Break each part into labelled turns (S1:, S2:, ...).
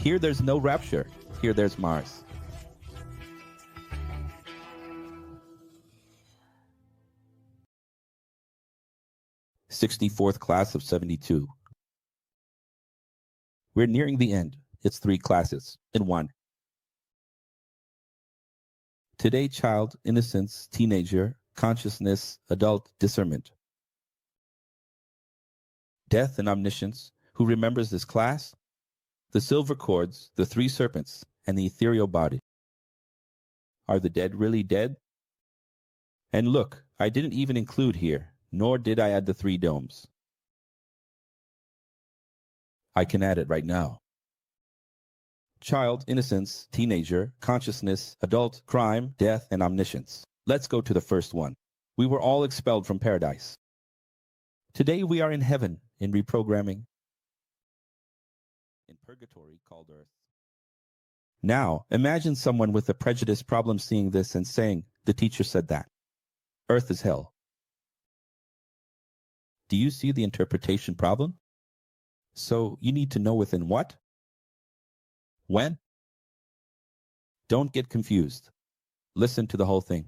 S1: Here there's no rapture. Here there's Mars. '64th class of 72. We're nearing the end. It's 3 classes in 1. Today, child, innocence, teenager, consciousness, adult, discernment. Death and omniscience. Who remembers this class? The silver cords, the 3 serpents, and the ethereal body. Are the dead really dead? And look, I didn't even include here, nor did I add the 3 domes. I can add it right now. Child, innocence, teenager, consciousness, adult, crime, death, and omniscience. Let's go to the first one. We were all expelled from paradise. Today we are in heaven, in reprogramming. In purgatory called earth. Now, imagine someone with a prejudice problem seeing this and saying, the teacher said that. Earth is hell. Do you see the interpretation problem? So you need to know within what? When? Don't get confused. Listen to the whole thing.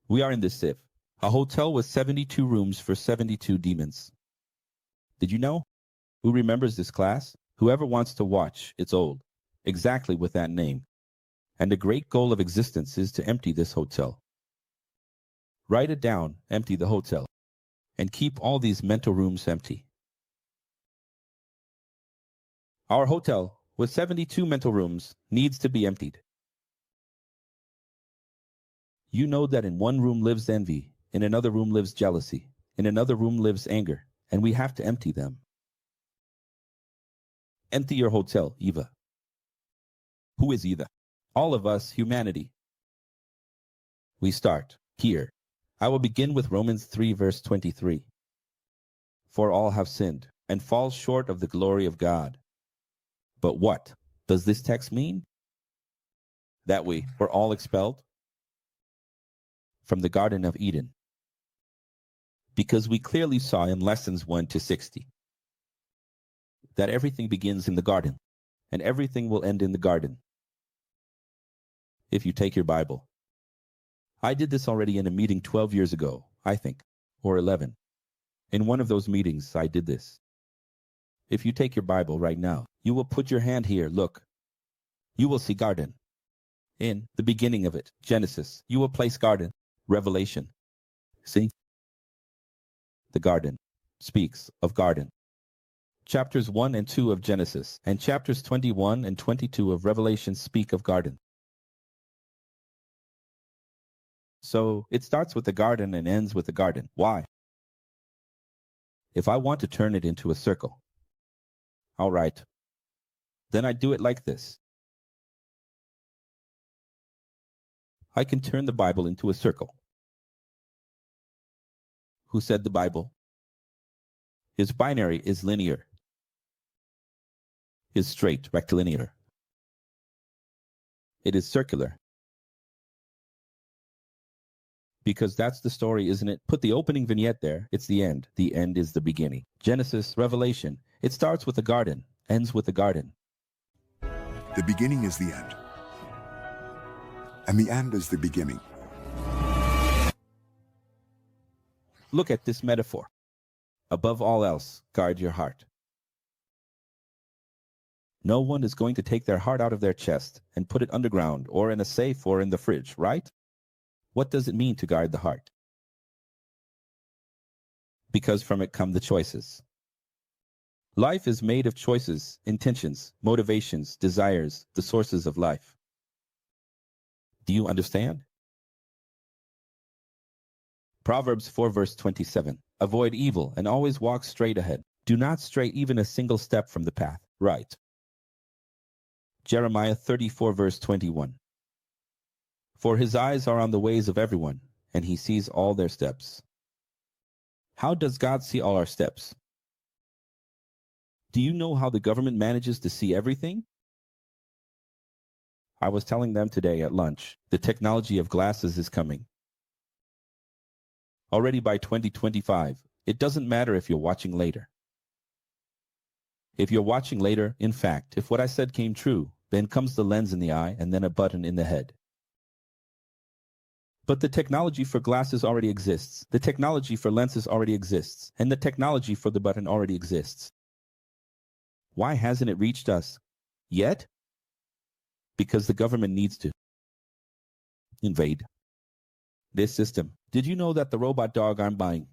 S1: We are in this Civ, a hotel with 72 rooms for 72 demons. Did you know? Who remembers this class? Whoever wants to watch, it's old. Exactly with that name. And the great goal of existence is to empty this hotel. Write it down, empty the hotel. And keep all these mental rooms empty. Our hotel, with 72 mental rooms, needs to be emptied. You know that in one room lives envy, in another room lives jealousy, in another room lives anger, and we have to empty them. Empty your hotel, Eva. Who is Eva? All of us, humanity. We start here. I will begin with Romans 3 verse 23. For all have sinned and fall short of the glory of God. But what does this text mean? That we were all expelled from the Garden of Eden. Because we clearly saw in lessons 1 to 60 that everything begins in the garden and everything will end in the garden. If you take your Bible. I did this already in a meeting 12 years ago, I think, or 11. In one of those meetings, I did this. If you take your Bible right now, you will put your hand here, look. You will see garden. In the beginning of it, Genesis, you will place garden, Revelation. See? The garden speaks of garden. Chapters 1 and 2 of Genesis and chapters 21 and 22 of Revelation speak of garden. So it starts with the garden and ends with the garden. Why? If I want to turn it into a circle, all right, then I do it like this. I can turn the Bible into a circle. Who said the Bible? His binary is linear. Is straight, rectilinear. It is circular. Because that's the story, isn't it? Put the opening vignette there. It's the end. The end is the beginning. Genesis, Revelation. It starts with the garden, ends with the garden.
S2: The beginning is the end. And the end is the beginning.
S1: Look at this metaphor. Above all else, guard your heart. No one is going to take their heart out of their chest and put it underground or in a safe or in the fridge, right? What does it mean to guard the heart? Because from it come the choices. Life is made of choices, intentions, motivations, desires, the sources of life. Do you understand? Proverbs 4 verse 27. Avoid evil and always walk straight ahead. Do not stray even a single step from the path. Right. Jeremiah 34 verse 21. For his eyes are on the ways of everyone, and he sees all their steps. How does God see all our steps? Do you know how the government manages to see everything? I was telling them today at lunch, the technology of glasses is coming. Already by 2025, it doesn't matter if you're watching later. If you're watching later, in fact, if what I said came true, then comes the lens in the eye and then a button in the head. But the technology for glasses already exists. The technology for lenses already exists. And the technology for the button already exists. Why hasn't it reached us yet? Because the government needs to invade this system. Did you know that the robot dog I'm buying,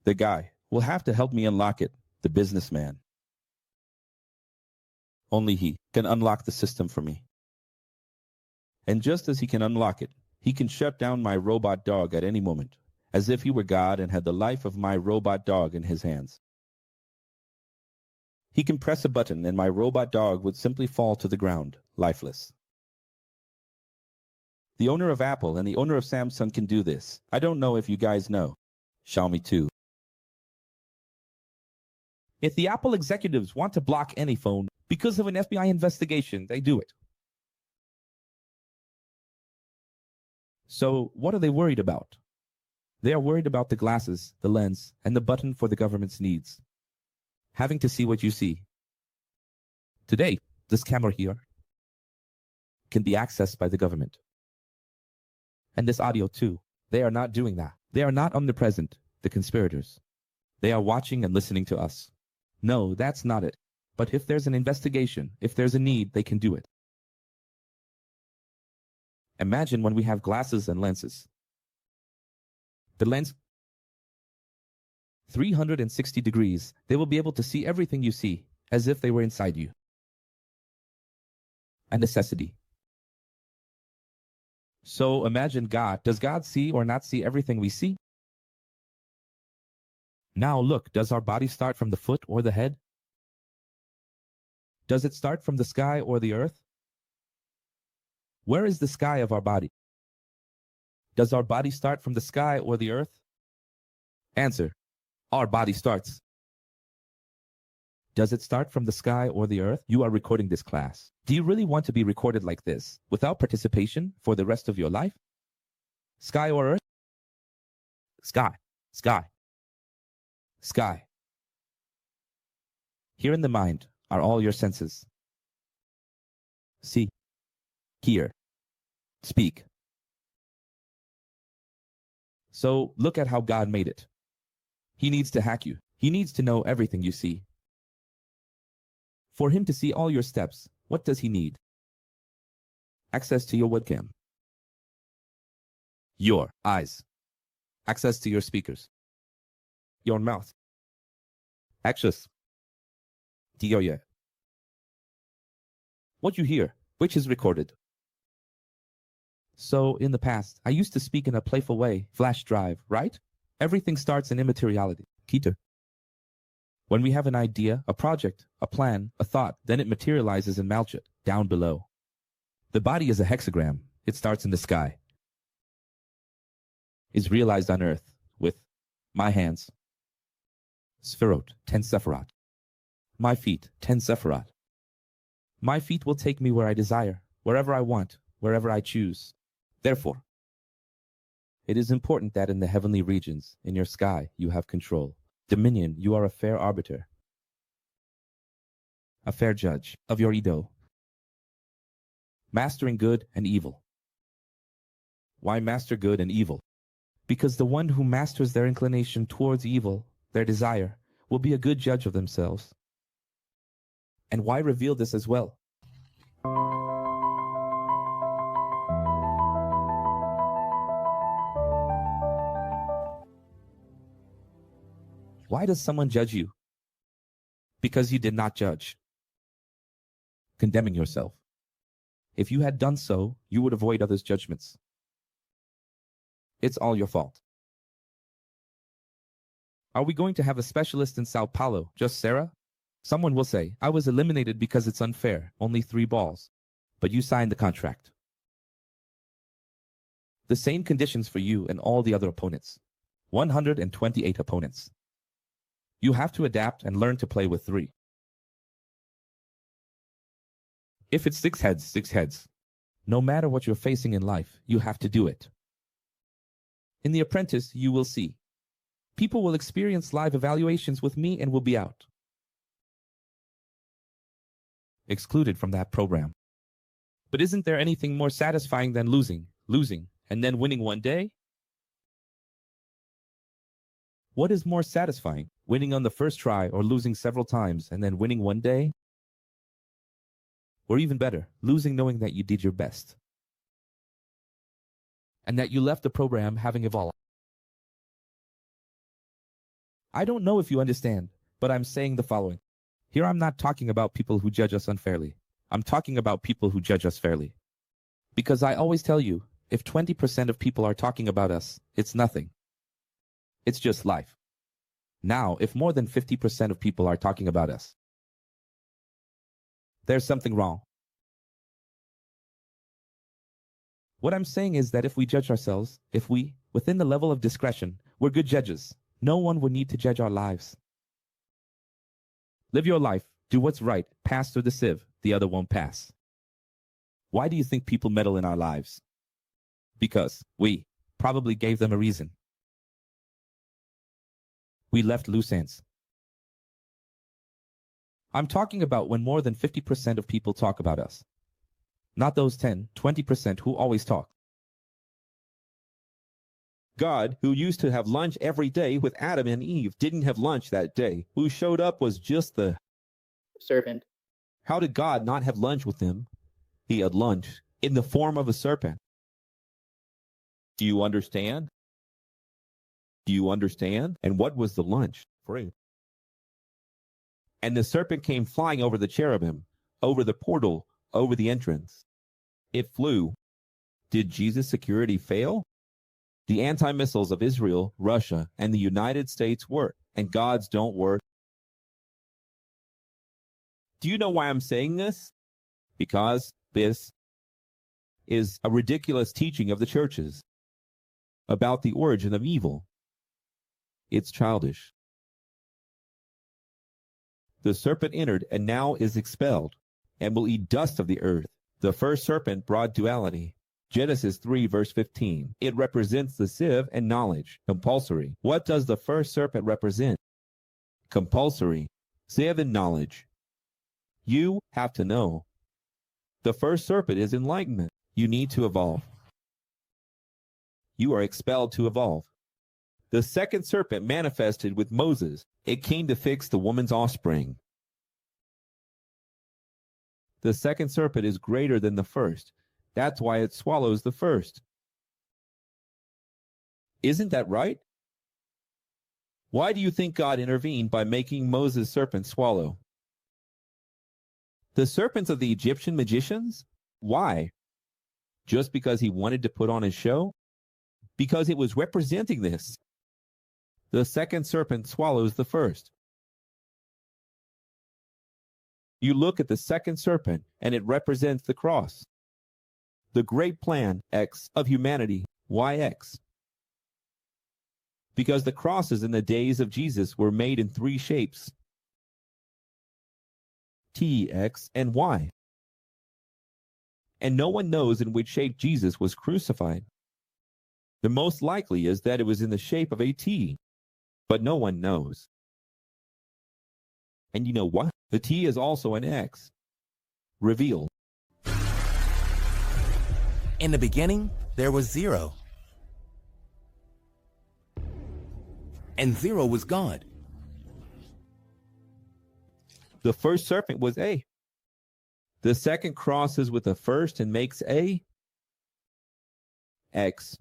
S1: the guy, will have to help me unlock it, the businessman. Only he can unlock the system for me. And just as he can unlock it, he can shut down my robot dog at any moment, as if he were God and had the life of my robot dog in his hands. He can press a button and my robot dog would simply fall to the ground, lifeless. The owner of Apple and the owner of Samsung can do this. I don't know if you guys know. Xiaomi too. If the Apple executives want to block any phone because of an FBI investigation, they do it. So what are they worried about? They are worried about the glasses, the lens, and the button for the government's needs. Having to see what you see. Today, this camera here can be accessed by the government. And this audio too. They are not doing that. They are not omnipresent, the conspirators. They are watching and listening to us. No, that's not it. But if there's an investigation, if there's a need, they can do it. Imagine when we have glasses and lenses. The lens, 360 degrees, they will be able to see everything you see, as if they were inside you. A necessity. So imagine God. Does God see or not see everything we see? Now look, does our body start from the foot or the head? Does it start from the sky or the earth? Where is the sky of our body? Does our body start from the sky or the earth? Answer. Our body starts. Does it start from the sky or the earth? You are recording this class. Do you really want to be recorded like this, without participation, for the rest of your life? Sky or earth? Sky. Sky. Sky. Here in the mind are all your senses. See, hear, speak. So look at how God made it. He needs to hack you. He needs to know everything you see. For him to see all your steps, what does he need? Access to your webcam. Your eyes. Access to your speakers. Your mouth. Access to your ear. What you hear, which is recorded. So in the past, I used to speak in a playful way, flash drive, right? Everything starts in immateriality, Keter. When we have an idea, a project, a plan, a thought, then it materializes in Malchut, down below. The body is a hexagram. It starts in the sky. Is realized on earth with my hands. Sphirot, 10 Sephiroth. My feet, 10 Sephiroth. My feet will take me where I desire, wherever I want, wherever I choose. Therefore, it is important that in the heavenly regions, in your sky, you have control. Dominion, you are a fair arbiter. A fair judge of your Edo. Mastering good and evil. Why master good and evil? Because the one who masters their inclination towards evil, their desire, will be a good judge of themselves. And why reveal this as well? Why does someone judge you? Because you did not judge. Condemning yourself. If you had done so, you would avoid others' judgments. It's all your fault. Are we going to have a specialist in Sao Paulo, just Sarah? Someone will say, I was eliminated because it's unfair, only 3 balls. But you signed the contract. The same conditions for you and all the other opponents. 128 opponents. You have to adapt and learn to play with 3. If it's 6 heads, 6 heads. No matter what you're facing in life, you have to do it. In The Apprentice, you will see. People will experience live evaluations with me and will be out. Excluded from that program. But isn't there anything more satisfying than losing, and then winning one day? What is more satisfying, winning on the first try or losing several times and then winning one day? Or even better, losing knowing that you did your best and that you left the program having evolved. I don't know if you understand, but I'm saying the following. Here I'm not talking about people who judge us unfairly. I'm talking about people who judge us fairly. Because I always tell you, if 20% of people are talking about us, it's nothing. It's just life. Now, if more than 50% of people are talking about us, there's something wrong. What I'm saying is that if we judge ourselves, if we, within the level of discretion, we're good judges, no one would need to judge our lives. Live your life, do what's right, pass through the sieve, the other won't pass. Why do you think people meddle in our lives? Because we probably gave them a reason. We left loose ends. I'm talking about when more than 50% of people talk about us. Not those 10, 20% who always talk.
S3: God, who used to have lunch every day with Adam and Eve, didn't have lunch that day. Who showed up was just the
S4: serpent.
S3: How did God not have lunch with them? He had lunch in the form of a serpent. Do you understand? Do you understand? And what was the lunch? Fruit. And the serpent came flying over the cherubim, over the portal, over the entrance. It flew. Did Jesus' security fail? The anti-missiles of Israel, Russia, and the United States work, and God's don't work. Do you know why I'm saying this? Because this is a ridiculous teaching of the churches about the origin of evil. It's childish. The serpent entered and now is expelled, and will eat dust of the earth. The first serpent brought duality. Genesis 3 verse 15. It represents the sieve and knowledge. Compulsory. What does the first serpent represent? Compulsory. Sieve and knowledge. You have to know. The first serpent is enlightenment. You need to evolve. You are expelled to evolve. The second serpent manifested with Moses. It came to fix the woman's offspring. The second serpent is greater than the first. That's why it swallows the first. Isn't that right? Why do you think God intervened by making Moses' serpent swallow? The serpents of the Egyptian magicians? Why? Just because he wanted to put on a show? Because it was representing this. The second serpent swallows the first. You look at the second serpent, and it represents the cross. The great plan, X, of humanity, YX. Because the crosses in the days of Jesus were made in three shapes. T, X, and Y. And no one knows in which shape Jesus was crucified. The most likely is that it was in the shape of a T, but no one knows. And you know what? The T is also an X. Reveal.
S5: In the beginning, there was zero. And zero was God.
S3: The first serpent was A. The second crosses with the first and makes A. X.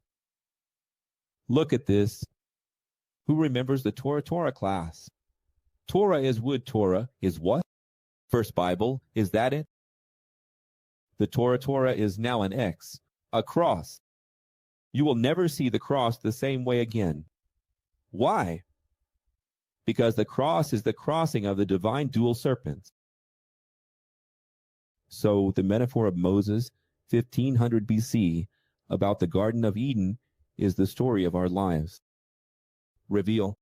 S3: Look at this. Who remembers the Torah class? Torah is wood. Torah is what? First Bible. Is that it? The Torah is now an X. A cross. You will never see the cross the same way again. Why? Because the cross is the crossing of the divine dual serpents. So the metaphor of Moses, 1500 BC, about the Garden of Eden is the story of our lives. Reveal.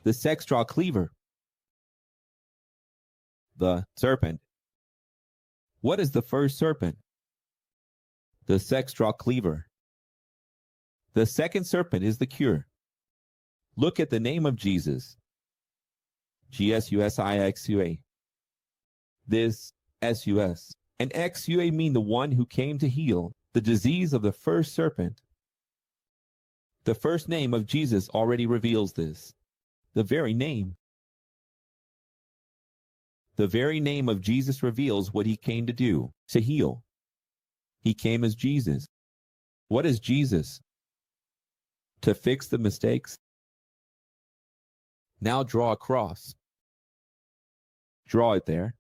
S3: The the sextral cleaver. The serpent. What is the first serpent? The sextral cleaver. The second serpent is the cure. Look at the name of Jesus. G-S-U-S-I-X-U-A. This S-U-S. And X-U-A mean the one who came to heal the disease of the first serpent. The first name of Jesus already reveals this. The very name. The very name of Jesus reveals what he came to do, to heal. He came as Jesus. What is Jesus? To fix the mistakes. Now draw a cross. Draw it there.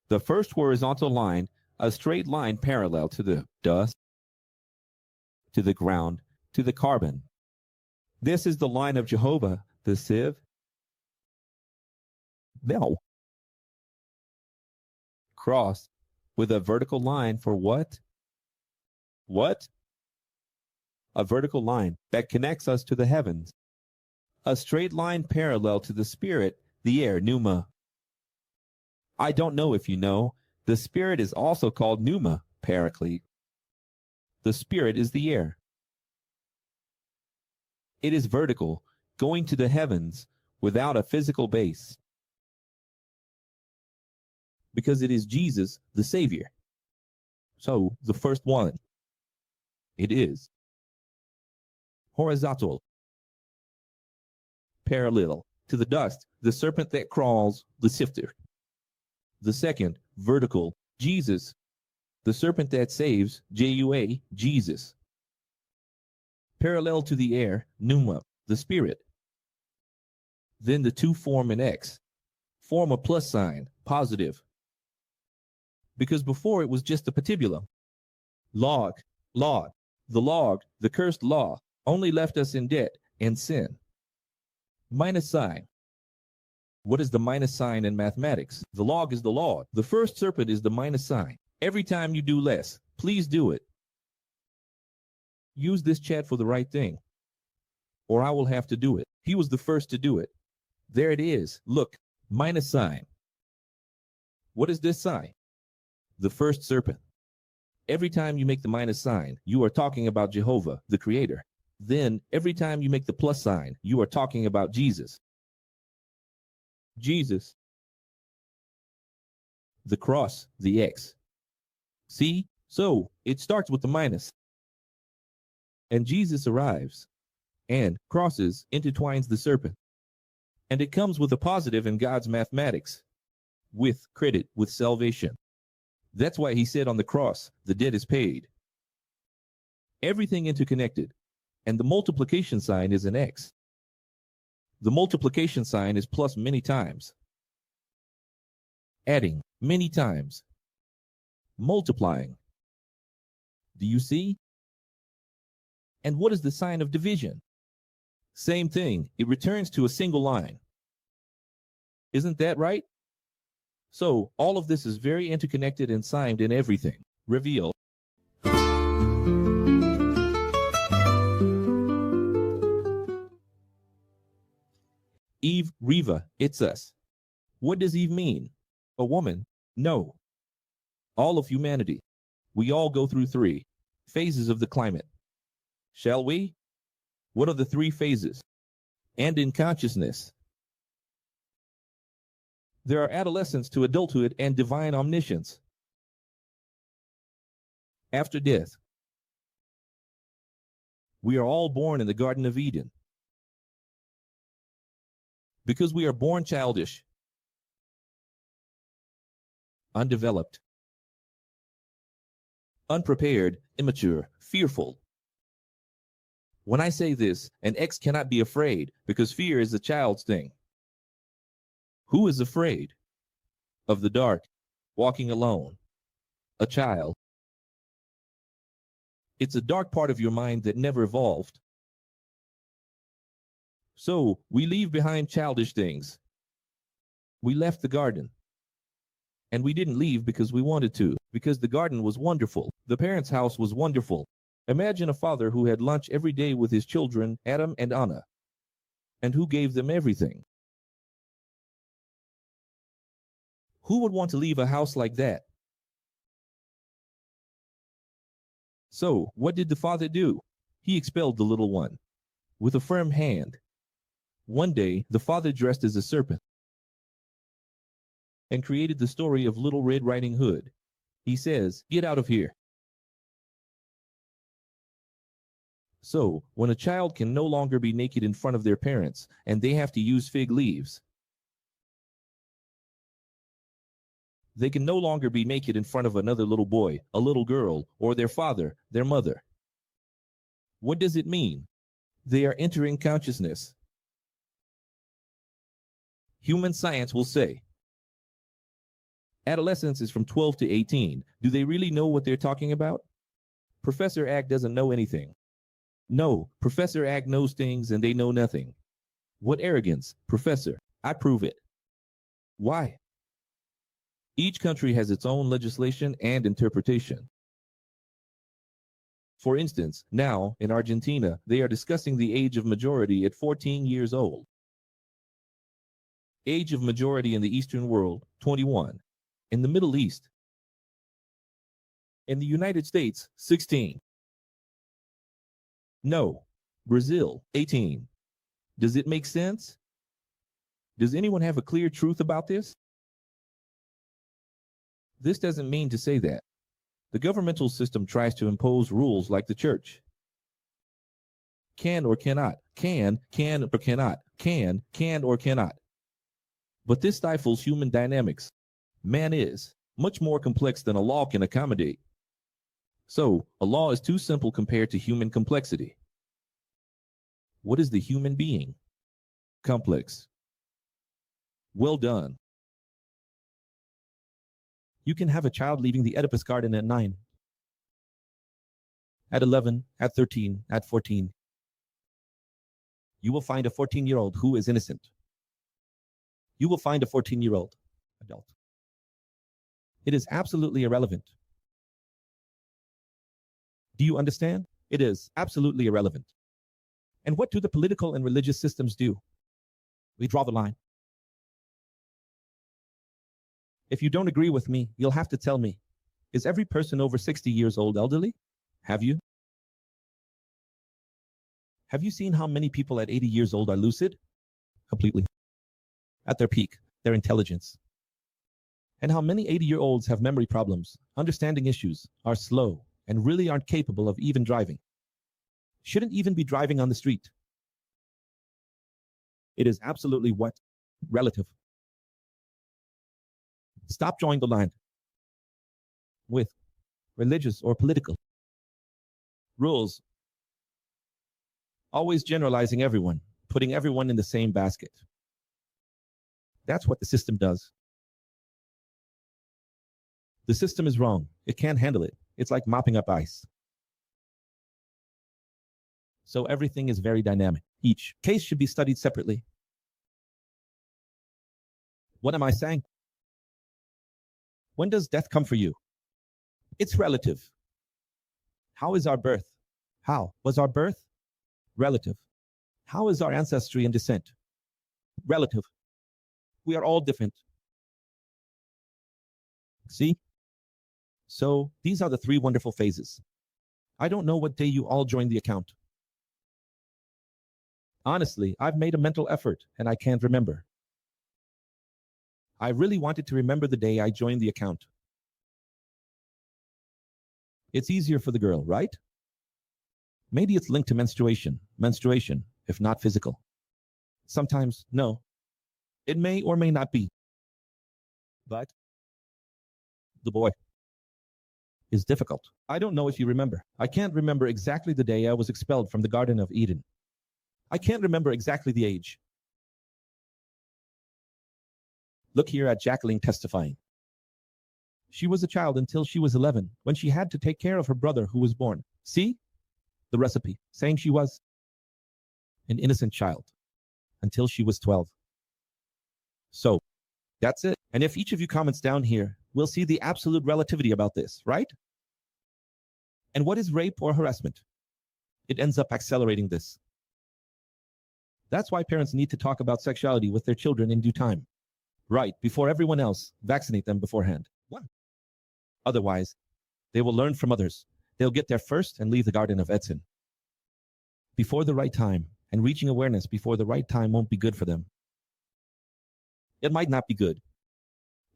S3: The first horizontal line, a straight line parallel to the dust, to the ground, to the carbon. This is the line of Jehovah, the sieve. No. Cross with a vertical line for what? What? A vertical line that connects us to the heavens. A straight line parallel to the spirit, the air, pneuma. I don't know if you know, the spirit is also called pneuma, paraclete. The spirit is the air. It is vertical, going to the heavens without a physical base. Because it is Jesus, the Savior. So, the first one. It is horizontal, parallel to the dust, the serpent that crawls, the sifter. The second, vertical, Jesus, the serpent that saves, J-U-A, Jesus. Parallel to the air, pneuma, the spirit. Then the two form an X, form a plus sign, positive. Because before it was just a patibulum. Log, the log, the cursed law, only left us in debt and sin. Minus sign. What is the minus sign in mathematics? The log is the law. The first serpent is the minus sign. Every time you do less, please do it. Use this chat for the right thing, or I will have to do it. He was the first to do it. There it is. Look, minus sign. What is this sign? The first serpent. Every time you make the minus sign, you are talking about Jehovah, the Creator. Then, every time you make the plus sign, you are talking about Jesus. Jesus. The cross, the X. See? So, it starts with the minus. And Jesus arrives, and crosses, intertwines the serpent. And it comes with a positive in God's mathematics, with credit, with salvation. That's why he said on the cross, the debt is paid. Everything interconnected. And the multiplication sign is an X. The multiplication sign is plus many times. Adding many times. Multiplying. Do you see? And what is the sign of division? Same thing. It returns to a single line. Isn't that right? So, all of this is very interconnected and signed in everything. Reveal. Eve, Reva, it's us. What does Eve mean? A woman? No. All of humanity. We all go through 3 phases of the climate. Shall we? What are the 3 phases? And in consciousness. There are adolescence to adulthood and divine omniscience. After death. We are all born in the Garden of Eden. Because we are born childish, undeveloped, unprepared, immature, fearful. When I say this, an X cannot be afraid because fear is a child's thing. Who is afraid of the dark, walking alone? A child. It's a dark part of your mind that never evolved. So, we leave behind childish things. We left the garden. And we didn't leave because we wanted to, because the garden was wonderful. The parents' house was wonderful. Imagine a father who had lunch every day with his children, Adam and Anna, and who gave them everything. Who would want to leave a house like that? So, what did the father do? He expelled the little one with a firm hand. One day, the father dressed as a serpent and created the story of Little Red Riding Hood. He says, "Get out of here." So, when a child can no longer be naked in front of their parents and they have to use fig leaves, they can no longer be naked in front of another little boy, a little girl, or their father, their mother. What does it mean? They are entering consciousness. Human science will say, adolescence is from 12 to 18. Do they really know what they're talking about? Professor Ag doesn't know anything. No, Professor Ag knows things and they know nothing. What arrogance, Professor. I prove it. Why? Each country has its own legislation and interpretation. For instance, now in Argentina, they are discussing the age of majority at 14 years old. Age of majority in the Eastern world, 21. In the Middle East. In the United States, 16. No. Brazil, 18. Does it make sense? Does anyone have a clear truth about this? This doesn't mean to say that the governmental system tries to impose rules like the church. Can or cannot, can or cannot, can or cannot. But this stifles human dynamics. Man is much more complex than a law can accommodate. So, a law is too simple compared to human complexity. What is the human being? Complex. Well done. You can have a child leaving the Oedipus garden at 9, at 11, at 13, at 14. You will find a 14-year-old who is innocent. You will find a 14-year-old adult. It is absolutely irrelevant. Do you understand? It is absolutely irrelevant. And what do the political and religious systems do? We draw the line. If you don't agree with me, you'll have to tell me. Is every person over 60 years old elderly? Have you? Have you seen how many people at 80 years old are lucid? Completely. At their peak, their intelligence. And how many 80-year-olds have memory problems, understanding issues, are slow, and really aren't capable of even driving. Shouldn't even be driving on the street. It is absolutely what? Relative. Stop drawing the line with religious or political rules. Always generalizing everyone, putting everyone in the same basket. That's what the system does. The system is wrong. It can't handle it. It's like mopping up ice. So everything is very dynamic. Each case should be studied separately. What am I saying? When does death come for you? It's relative. How is our birth? How was our birth? Relative. How is our ancestry and descent? Relative. We are all different. See? So these are the 3 wonderful phases. I don't know what day you all joined the account. Honestly, I've made a mental effort and I can't remember. I really wanted to remember the day I joined the account. It's easier for the girl, right? Maybe it's linked to menstruation, if not physical. Sometimes, no. It may or may not be. But the boy is difficult. I don't know if you remember. I can't remember exactly the day I was expelled from the Garden of Eden. I can't remember exactly the age. Look here at Jacqueline testifying. She was a child until she was 11, when she had to take care of her brother who was born. See? The recipe, saying she was an innocent child until she was 12. So, that's it. And if each of you comments down here, we'll see the absolute relativity about this, right? And what is rape or harassment? It ends up accelerating this. That's why parents need to talk about sexuality with their children in due time. Right, before everyone else, vaccinate them beforehand. What? Otherwise, they will learn from others. They'll get there first and leave the Garden of Eden. Before the right time, and reaching awareness before the right time won't be good for them. It might not be good,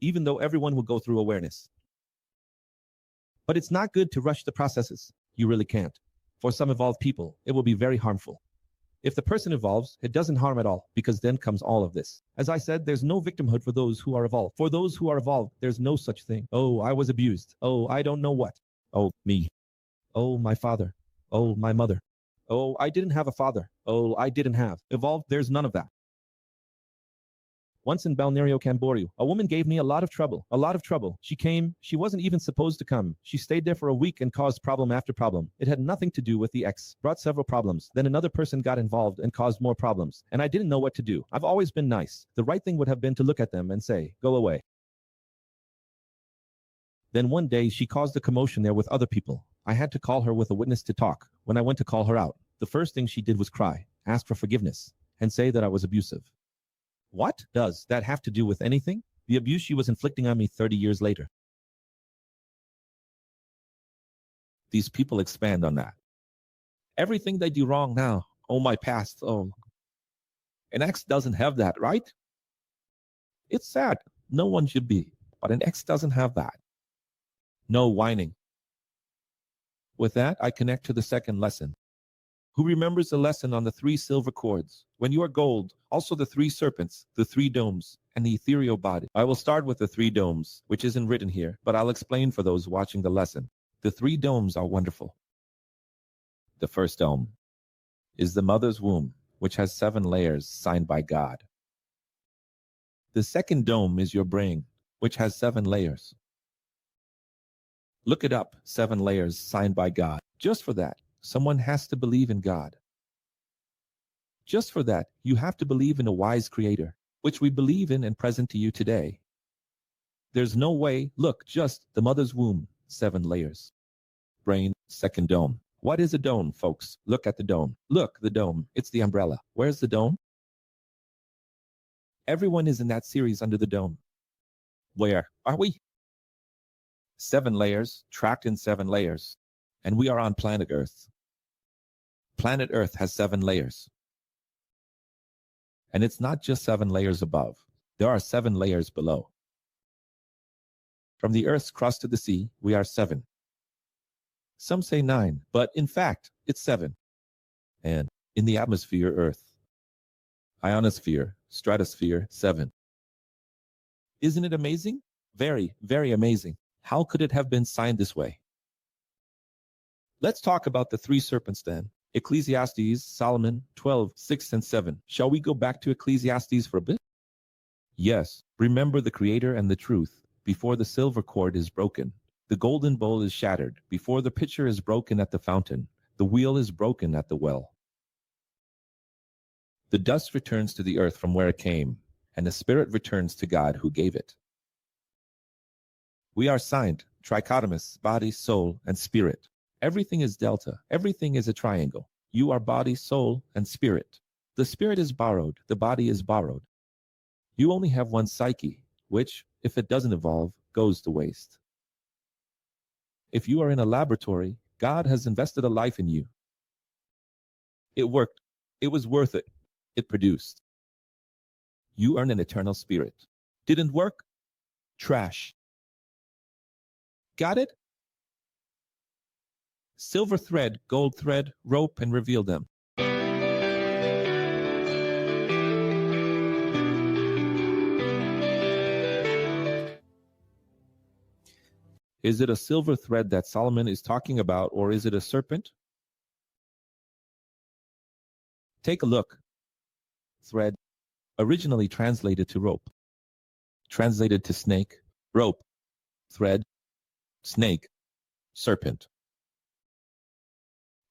S3: even though everyone will go through awareness. But it's not good to rush the processes. You really can't. For some evolved people, it will be very harmful. If the person evolves, it doesn't harm at all, because then comes all of this. As I said, there's no victimhood for those who are evolved. For those who are evolved, there's no such thing. Oh, I was abused. Oh, I don't know what. Oh, me. Oh, my father. Oh, my mother. Oh, I didn't have a father. Oh, I didn't have. Evolved, there's none of that. Once in Balneario Camboriú, a woman gave me a lot of trouble. A lot of trouble. She came. She wasn't even supposed to come. She stayed there for a week and caused problem after problem. It had nothing to do with the ex. Brought several problems. Then another person got involved and caused more problems. And I didn't know what to do. I've always been nice. The right thing would have been to look at them and say, go away. Then one day she caused a commotion there with other people. I had to call her with a witness to talk. When I went to call her out, the first thing she did was cry, ask for forgiveness, and say that I was abusive. What does that have to do with anything? The abuse she was inflicting on me 30 years later. These people expand on that. Everything they do wrong now. Oh, my past. Oh, an ex doesn't have that, right? It's sad. No one should be, but an ex doesn't have that. No whining. With that, I connect to the second lesson. Who remembers the lesson on the 3 silver cords? When you are gold, also the 3 serpents, the 3 domes, and the ethereal body. I will start with the 3 domes, which isn't written here, but I'll explain for those watching the lesson. The 3 domes are wonderful. The first dome is the mother's womb, which has 7 layers signed by God. The second dome is your brain, which has 7 layers. Look it up, 7 layers signed by God. Just for that, someone has to believe in God. Just for that, you have to believe in a wise creator, which we believe in and present to you today. There's no way, look, just the mother's womb, 7 layers. Brain, second dome. What is a dome, folks? Look at the dome. Look, the dome. It's the umbrella. Where's the dome? Everyone is in that series under the dome. Where are we? 7 layers, trapped in 7 layers. And we are on planet Earth. Planet Earth has 7 layers. And it's not just 7 layers above. There are 7 layers below. From the Earth's crust to the sea, we are 7. Some say 9, but in fact, it's 7. And in the atmosphere, Earth. Ionosphere, stratosphere, 7. Isn't it amazing? Very, very amazing. How could it have been signed this way? Let's talk about the 3 serpents then. Ecclesiastes, Solomon, 12, 6 and 7. Shall we go back to Ecclesiastes for a bit? Yes, remember the Creator and the truth. Before the silver cord is broken, the golden bowl is shattered. Before the pitcher is broken at the fountain, the wheel is broken at the well. The dust returns to the earth from where it came, and the spirit returns to God who gave it. We are signed, trichotomous, body, soul, and spirit. Everything is delta. Everything is a triangle. You are body, soul, and spirit. The spirit is borrowed. The body is borrowed. You only have one psyche, which, if it doesn't evolve, goes to waste. If you are in a laboratory, God has invested a life in you. It worked. It was worth it. It produced. You earn an eternal spirit. Didn't work? Trash. Got it? Silver thread, gold thread, rope, and reveal them. Is it a silver thread that Solomon is talking about, or is it a serpent? Take a look. Thread, originally translated to rope. Translated to snake, rope. Thread, snake, serpent.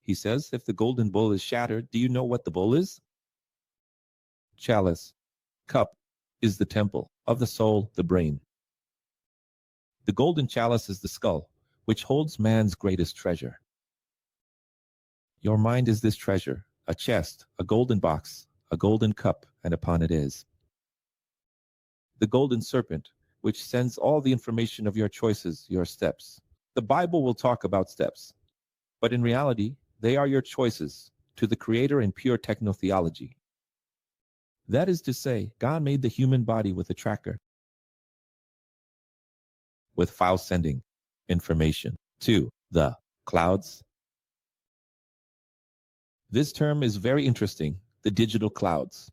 S3: He says, if the golden bowl is shattered, do you know what the bowl is? Chalice, cup, is the temple of the soul, the brain. The golden chalice is the skull, which holds man's greatest treasure. Your mind is this treasure, a chest, a golden box, a golden cup, and upon it is the golden serpent, which sends all the information of your choices, your steps. The Bible will talk about steps, but in reality, they are your choices to the Creator in pure technotheology. That is to say, God made the human body with a tracker, with file sending information to the clouds. This term is very interesting, the digital clouds,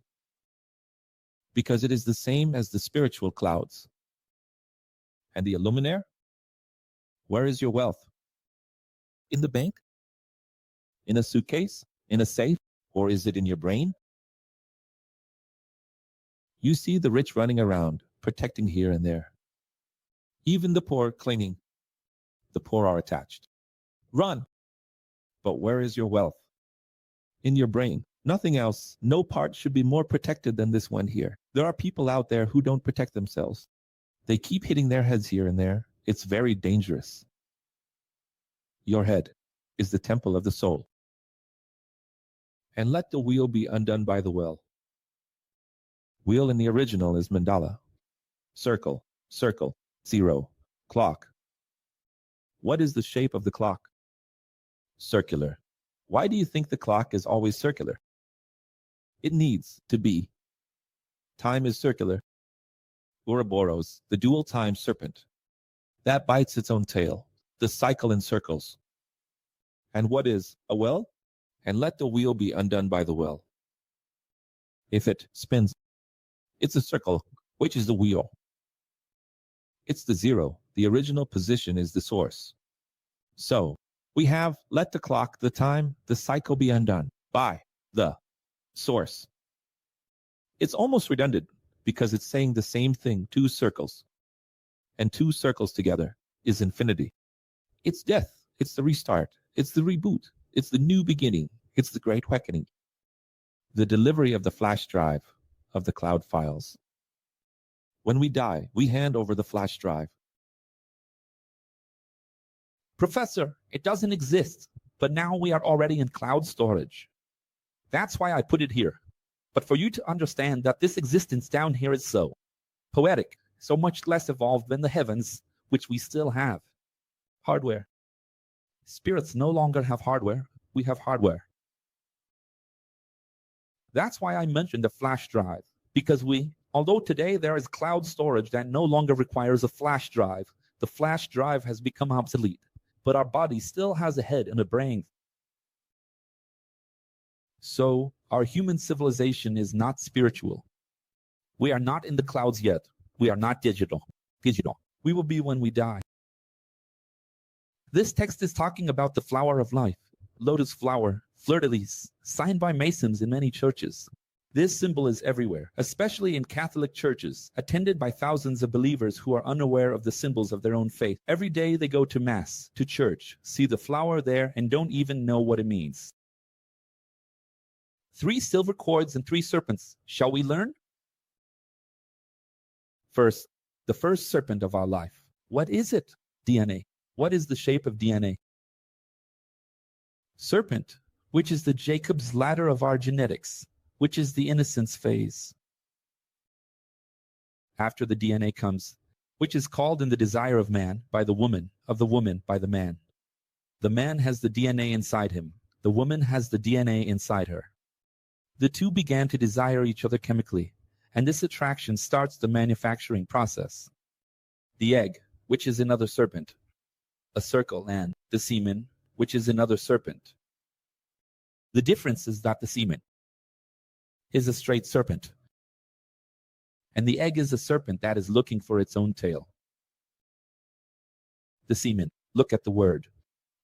S3: because it is the same as the spiritual clouds. And the luminaire? Where is your wealth? In the bank? In a suitcase? In a safe? Or is it in your brain? You see the rich running around, protecting here and there. Even the poor clinging. The poor are attached. Run! But where is your wealth? In your brain. Nothing else. No part should be more protected than this one here. There are people out there who don't protect themselves. They keep hitting their heads here and there. It's very dangerous. Your head is the temple of the soul. And let the wheel be undone by the well. Wheel in the original is mandala. Circle, circle, zero, clock. What is the shape of the clock? Circular. Why do you think the clock is always circular? It needs to be. Time is circular. Ouroboros, the dual time serpent. That bites its own tail. The cycle in circles. And what is a well? And let the wheel be undone by the well. If it spins, it's a circle, which is the wheel. It's the zero. The original position is the source. So, we have let the clock, the time, the cycle be undone by the source. It's almost redundant because it's saying the same thing, two circles. And two circles together is infinity. It's death. It's the restart. It's the reboot. It's the new beginning. It's the great reckoning. The delivery of the flash drive of the cloud files. When we die, we hand over the flash drive.
S1: Professor, it doesn't exist, but now we are already in cloud storage. That's why I put it here. But for you to understand that this existence down here is so poetic, so much less evolved than the heavens, which we still have. Hardware. Spirits no longer have hardware. We have hardware. That's why I mentioned the flash drive, because although today there is cloud storage that no longer requires a flash drive, the flash drive has become obsolete, but our body still has a head and a brain. So our human civilization is not spiritual. We are not in the clouds yet. We are not digital. We will be when we die. This text is talking about the flower of life, lotus flower, fleur-de-lis, signed by Masons in many churches. This symbol is everywhere, especially in Catholic churches, attended by thousands of believers who are unaware of the symbols of their own faith. Every day they go to Mass, to church, see the flower there, and don't even know what it means. 3 silver cords and 3 serpents. Shall we learn? First, the first serpent of our life. What is it? DNA. What is the shape of DNA? Serpent, which is the Jacob's ladder of our genetics, which is the innocence phase. After the DNA comes, which is called in the desire of man by the woman, of the woman by the man. The man has the DNA inside him. The woman has the DNA inside her. The two began to desire each other chemically, and this attraction starts the manufacturing process. The egg, which is another serpent, a circle, and the semen, which is another serpent. The difference is that the semen is a straight serpent, and the egg is a serpent that is looking for its own tail. The semen, look at the word.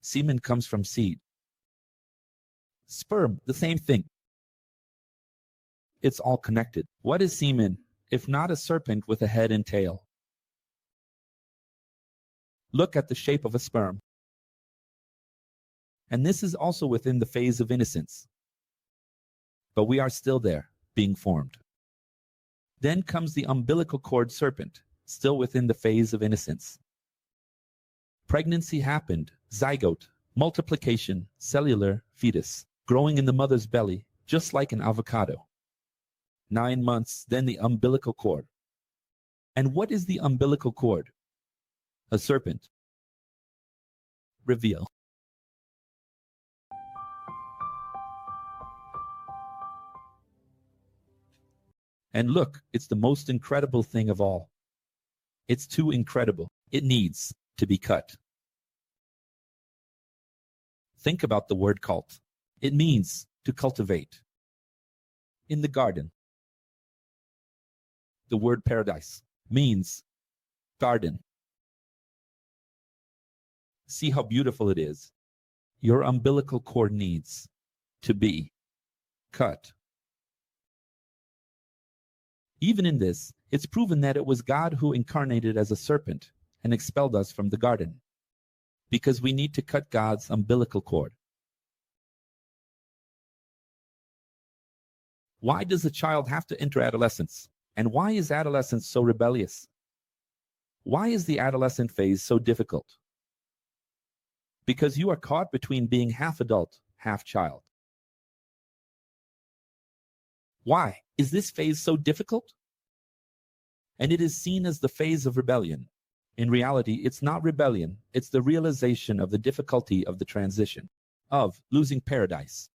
S1: Semen comes from seed. Sperm, the same thing. It's all connected. What is semen, if not a serpent with a head and tail? Look at the shape of a sperm. And this is also within the phase of innocence. But we are still there, being formed. Then comes the umbilical cord serpent, still within the phase of innocence. Pregnancy happened, zygote, multiplication, cellular, fetus, growing in the mother's belly, just like an avocado. 9 months, then the umbilical cord.
S3: And what is the umbilical cord? A serpent. Reveal. And look, it's the most incredible thing of all. It's too incredible. It needs to be cut. Think about the word cult. It means to cultivate. In the garden, the word paradise means garden. See how beautiful it is. Your umbilical cord needs to be cut. Even in this, it's proven that it was God who incarnated as a serpent and expelled us from the garden, because we need to cut God's umbilical cord. Why does a child have to enter adolescence? And why is adolescence so rebellious? Why is the adolescent phase so difficult? Because you are caught between being half adult, half child. Why is this phase so difficult? And it is seen as the phase of rebellion. In reality, it's not rebellion, it's the realization of the difficulty of the transition, of losing paradise.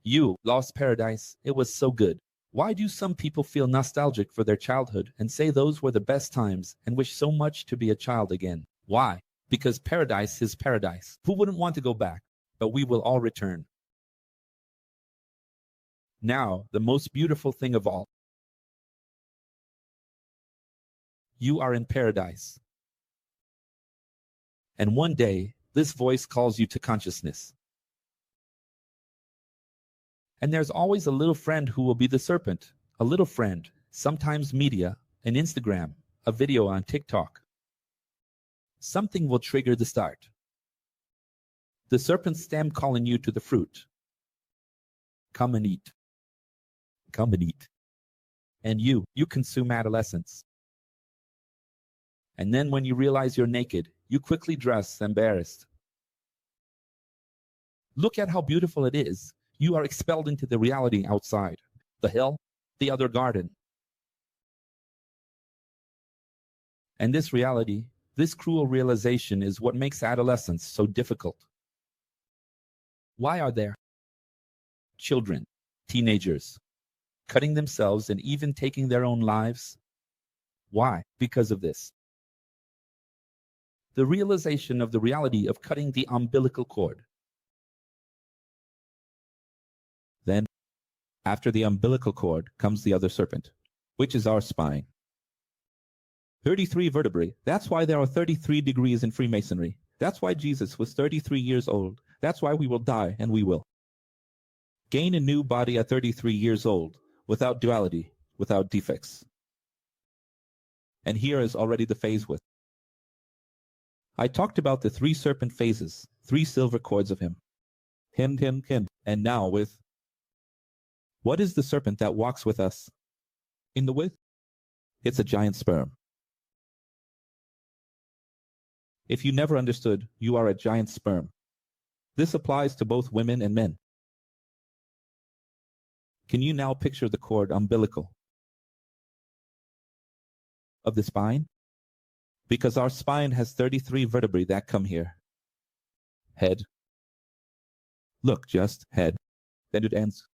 S3: You lost paradise, it was so good. Why do some people feel nostalgic for their childhood and say those were the best times and wish so much to be a child again? Why? Because paradise is paradise. Who wouldn't want to go back? But we will all return. Now, the most beautiful thing of all. You are in paradise. And one day, this voice calls you to consciousness. And there's always a little friend who will be the serpent, a little friend, sometimes media, an Instagram, a video on TikTok. Something will trigger the start. The serpent's stem calling you to the fruit. Come and eat. Come and eat. And you consume adolescence. And then when you realize you're naked, you quickly dress embarrassed. Look at how beautiful it is. You are expelled into the reality outside. The hell, the other garden. And this reality, this cruel realization is what makes adolescence so difficult. Why are there children, teenagers, cutting themselves and even taking their own lives? Why? Because of this. The realization of the reality of cutting the umbilical cord. Then, after the umbilical cord comes the other serpent, which is our spine. 33 vertebrae. That's why there are 33 degrees in Freemasonry. That's why Jesus was 33 years old. That's why we will die, and we will gain a new body at 33 years old, without duality, without defects. And here is already the phase with. I talked about the 3 serpent phases, 3 silver cords of him. Him, and now with. What is the serpent that walks with us? In the width? It's a giant sperm. If you never understood, you are a giant sperm. This applies to both women and men. Can you now picture the cord umbilical of the spine? Because our spine has 33 vertebrae that come here. Head. Look, just head. Then it ends.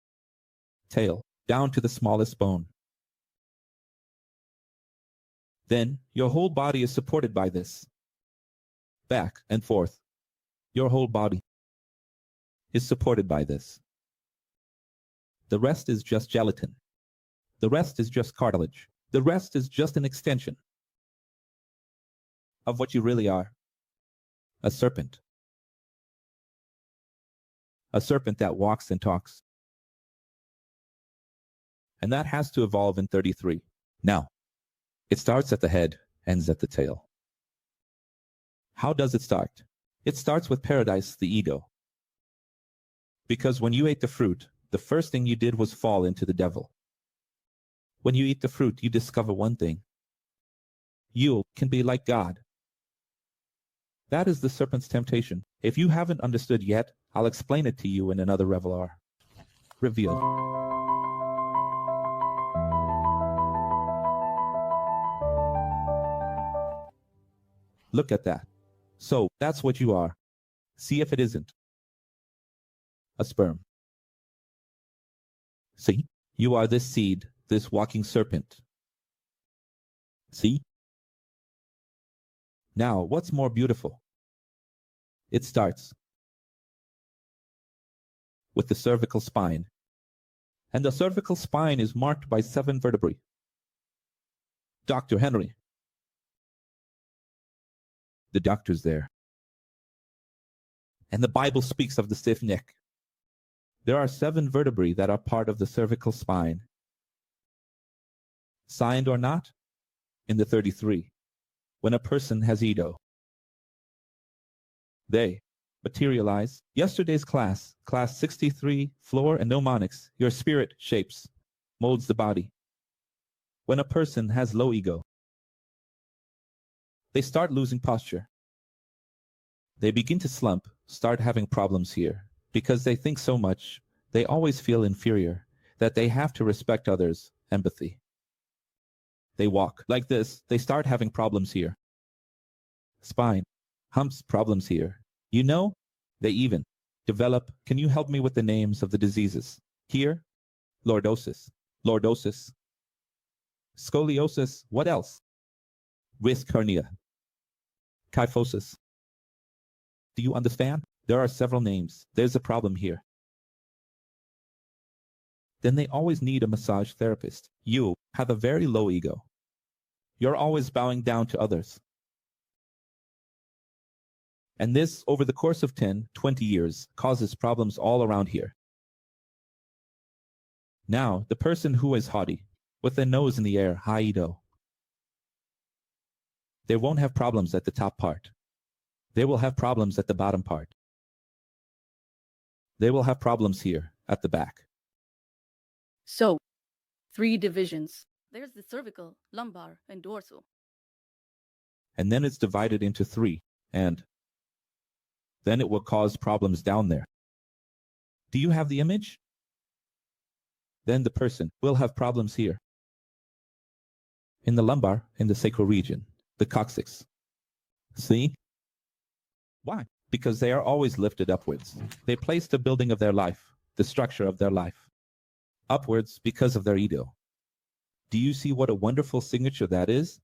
S3: Tail, down to the smallest bone. Then, your whole body is supported by this. Back and forth. Your whole body is supported by this. The rest is just gelatin. The rest is just cartilage. The rest is just an extension of what you really are. A serpent. A serpent that walks and talks. And that has to evolve in 33. Now, it starts at the head, ends at the tail. How does it start? It starts with paradise, the ego. Because when you ate the fruit, the first thing you did was fall into the devil. When you eat the fruit, you discover one thing. You can be like God. That is the serpent's temptation. If you haven't understood yet, I'll explain it to you in another Revelar. Revealed. Look at that. So, that's what you are. See if it isn't. A sperm. See? You are this seed, this walking serpent. See? Now, what's more beautiful? It starts with the cervical spine. And the cervical spine is marked by 7 vertebrae. Dr. Henry. The doctor's there. And the Bible speaks of the stiff neck. There are 7 vertebrae that are part of the cervical spine. Signed or not? In the 33. When a person has INNO, they materialize. Yesterday's class, class 63, floor and mnemonics, your spirit shapes, molds the body. When a person has low ego, they start losing posture. They begin to slump, start having problems here, because they think so much, they always feel inferior, that they have to respect others, empathy. They walk like this, they start having problems here. Spine, humps, problems here. You know, they even develop, can you help me with the names of the diseases? Here, lordosis, scoliosis, what else? Risk hernia, kyphosis. Do you understand? There are several names. There's a problem here. Then they always need a massage therapist. You have a very low ego. You're always bowing down to others. And this, over the course of 10, 20 years, causes problems all around here. Now, the person who is haughty, with their nose in the air, high INNO, they won't have problems at the top part. They will have problems at the bottom part. They will have problems here, at the back.
S4: So, 3 divisions. There's the cervical, lumbar, and dorsal.
S3: And then it's divided into 3, and then it will cause problems down there. Do you have the image? Then the person will have problems here. In the lumbar, in the sacral region, the coccyx. See? Why? Because they are always lifted upwards. They place the building of their life, the structure of their life, upwards because of their ego. Do you see what a wonderful signature that is?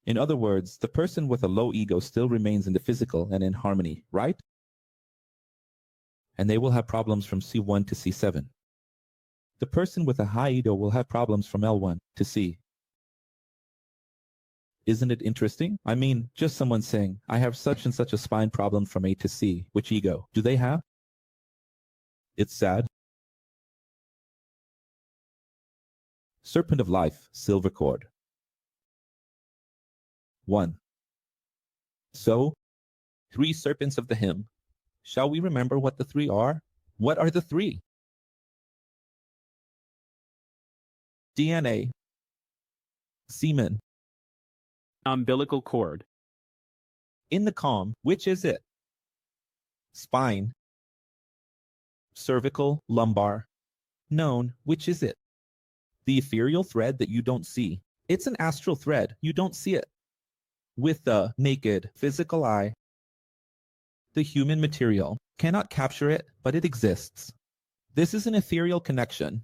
S3: In other words, the person with a low ego still remains in the physical and in harmony, right? And they will have problems from C1 to C7. The person with a high ego will have problems from L1 to C. Isn't it interesting? I mean, just someone saying, I have such and such a spine problem from A to C. Which ego do they have? It's sad. Serpent of Life, silver cord. 1. So, 3 serpents of the hymn. Shall we remember what the 3 are? What are the 3? DNA, semen,
S6: umbilical cord,
S3: in the calm, which is it? Spine, cervical, lumbar, known, which is it? The ethereal thread that you don't see. It's an astral thread, you don't see it. With the naked physical eye, the human material cannot capture it, but it exists. This is an ethereal connection.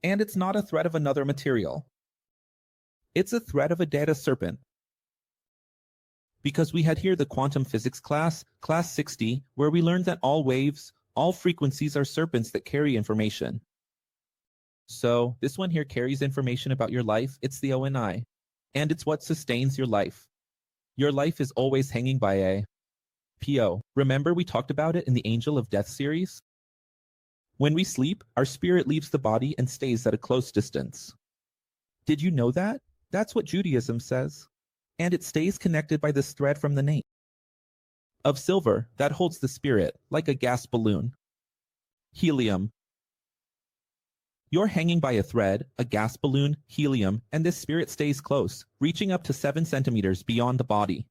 S3: And it's not a thread of another material. It's a thread of a data serpent. Because we had here the quantum physics class, class 60, where we learned that all waves, all frequencies are serpents that carry information. So this one here carries information about your life. It's the OMNI. And it's what sustains your life. Your life is always hanging by a PO. Remember we talked about it in the Angel of Death series? When we sleep, our spirit leaves the body and stays at a close distance. Did you know that? That's what Judaism says. And it stays connected by this thread from the nape of silver that holds the spirit like a gas balloon. Helium. You're hanging by a thread, a gas balloon, helium, and this spirit stays close, reaching up to 7 centimeters beyond the body.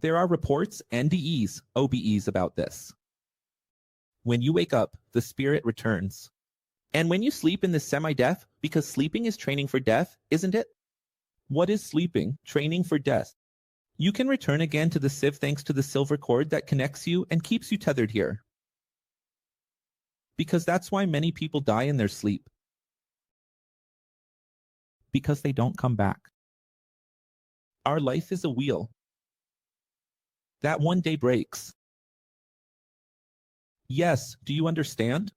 S3: There are reports, NDEs, OBEs about this. When you wake up, the spirit returns. And when you sleep in this semi-death, because sleeping is training for death, isn't it? What is sleeping? Training for death. You can return again to the sieve thanks to the silver cord that connects you and keeps you tethered here. Because that's why many people die in their sleep. Because they don't come back. Our life is a wheel that one day breaks. Yes, do you understand?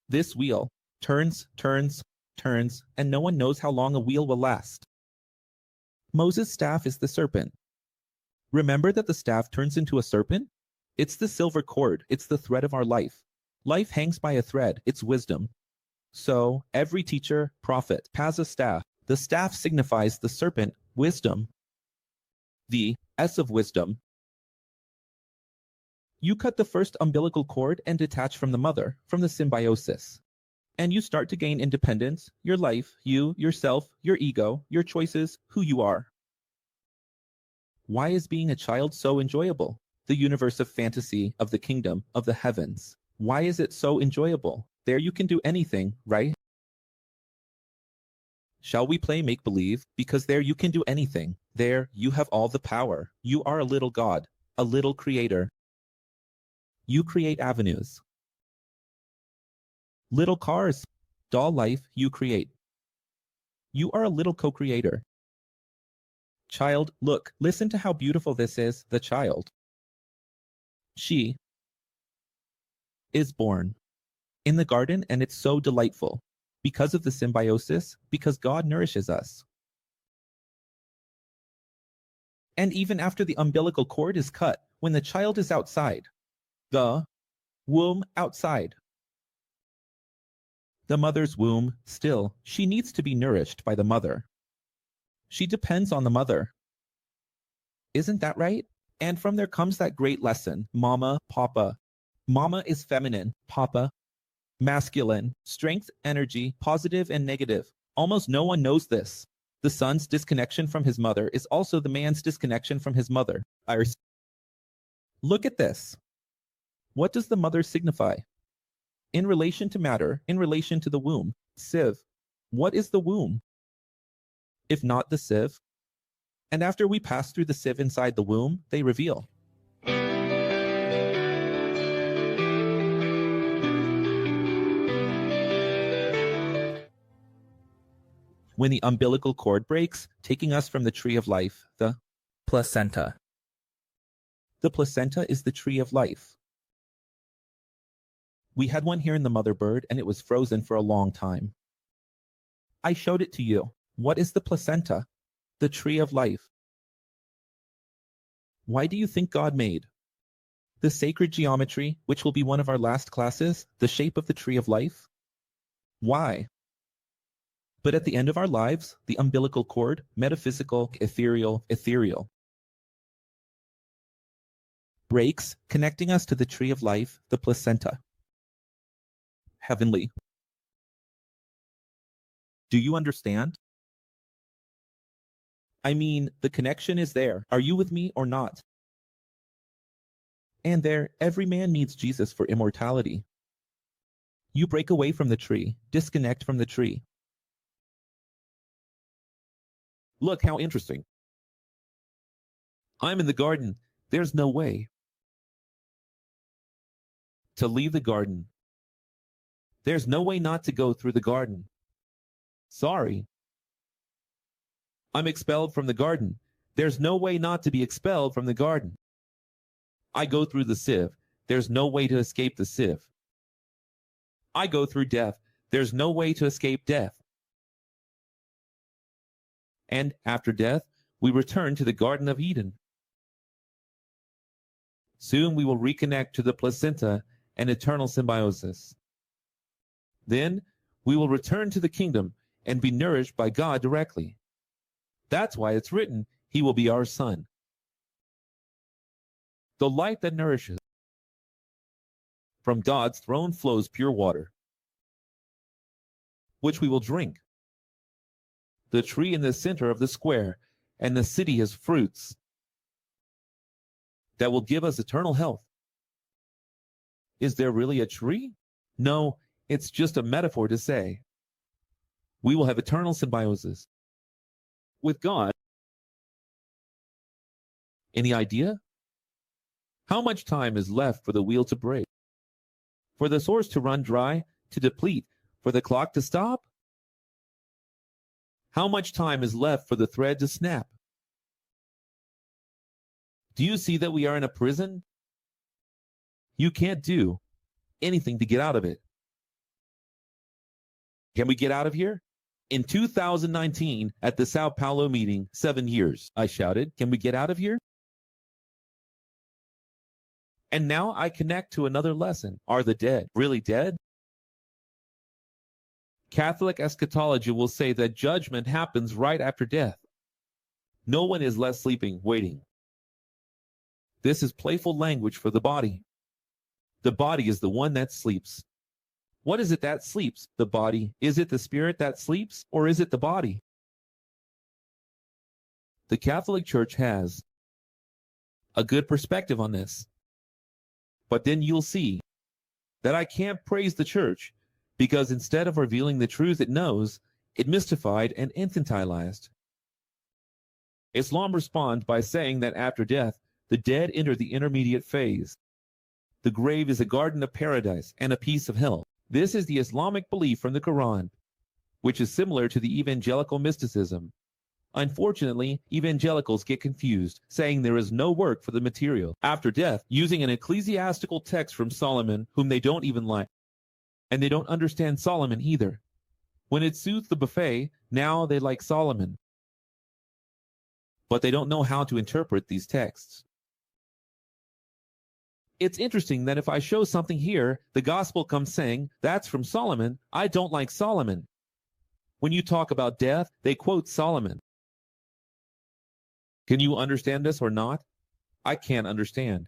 S3: This wheel turns, turns, turns, and no one knows how long a wheel will last. Moses' staff is the serpent. Remember that the staff turns into a serpent? It's the silver cord, it's the thread of our life. Life hangs by a thread, it's wisdom. So, every teacher, prophet, has a staff. The staff signifies the serpent, wisdom. The S of wisdom. You cut the first umbilical cord and detach from the mother, from the symbiosis. And you start to gain independence, your life, you, yourself, your ego, your choices, who you are. Why is being a child so enjoyable? The universe of fantasy, of the kingdom, of the heavens. Why is it so enjoyable? There you can do anything, right? Shall we play make-believe? Because there you can do anything. There you have all the power. You are a little god, a little creator. You create avenues. Little cars. Doll life you create. You are a little co-creator. Child, look, listen to how beautiful this is, the child. She is born in the garden, and it's so delightful. Because of the symbiosis, because God nourishes us. And even after the umbilical cord is cut, when the child is outside, the womb outside, the mother's womb, still, she needs to be nourished by the mother. She depends on the mother. Isn't that right? And from there comes that great lesson, mama, papa. Mama is feminine, papa masculine, strength, energy, positive and negative. Almost no one knows this. The son's disconnection from his mother is also the man's disconnection from his mother. Look at this. What does the mother signify? In relation to matter, in relation to the womb, sieve. What is the womb? If not the sieve? And after we pass through the sieve inside the womb, they reveal. When the umbilical cord breaks, taking us from the tree of life, the placenta. The placenta is the tree of life. We had one here in the mother bird, and it was frozen for a long time. I showed it to you. What is the placenta? The tree of life. Why do you think God made the sacred geometry, which will be one of our last classes, the shape of the tree of life? Why? But at the end of our lives, the umbilical cord, metaphysical, ethereal, breaks, connecting us to the tree of life, the placenta. Heavenly. Do you understand? I mean, the connection is there. Are you with me or not? And there, every man needs Jesus for immortality. You break away from the tree, disconnect from the tree. Look how interesting. I'm in the garden. There's no way to leave the garden. There's no way not to go through the garden. Sorry. I'm expelled from the garden. There's no way not to be expelled from the garden. I go through the sieve. There's no way to escape the sieve. I go through death. There's no way to escape death. And after death, we return to the Garden of Eden. Soon we will reconnect to the placenta and eternal symbiosis. Then we will return to the kingdom and be nourished by God directly. That's why it's written, He will be our son. The light that nourishes. From God's throne flows pure water, which we will drink. The tree in the center of the square, and the city has fruits that will give us eternal health. Is there really a tree? No, It's just a metaphor to say we will have eternal symbiosis with God. Any idea? How much time is left for the wheel to break? For the source to run dry, to deplete, for the clock to stop? How much time is left for the thread to snap? Do you see that we are in a prison? You can't do anything to get out of it. Can we get out of here? In 2019, at the Sao Paulo meeting, 7 years, I shouted, can we get out of here? And now I connect to another lesson. Are the dead really dead? Catholic eschatology will say that judgment happens right after death. No one is left sleeping, waiting. This is playful language for the body. The body is the one that sleeps. What is it that sleeps? The body. Is it the spirit that sleeps, or is it the body? The Catholic Church has a good perspective on this. But then you'll see that I can't praise the church because instead of revealing the truth it knows, it mystified and infantilized. Islam responds by saying that after death, the dead enter the intermediate phase. The grave is a garden of paradise and a piece of hell. This is the Islamic belief from the Quran, which is similar to the evangelical mysticism. Unfortunately, evangelicals get confused, saying there is no work for the material after death, using an ecclesiastical text from Solomon, whom they don't even like. And they don't understand Solomon either. When it suits the buffet, now they like Solomon. But they don't know how to interpret these texts. It's interesting that if I show something here, the gospel comes saying, that's from Solomon, I don't like Solomon. When you talk about death, they quote Solomon. Can you understand this or not? I can't understand.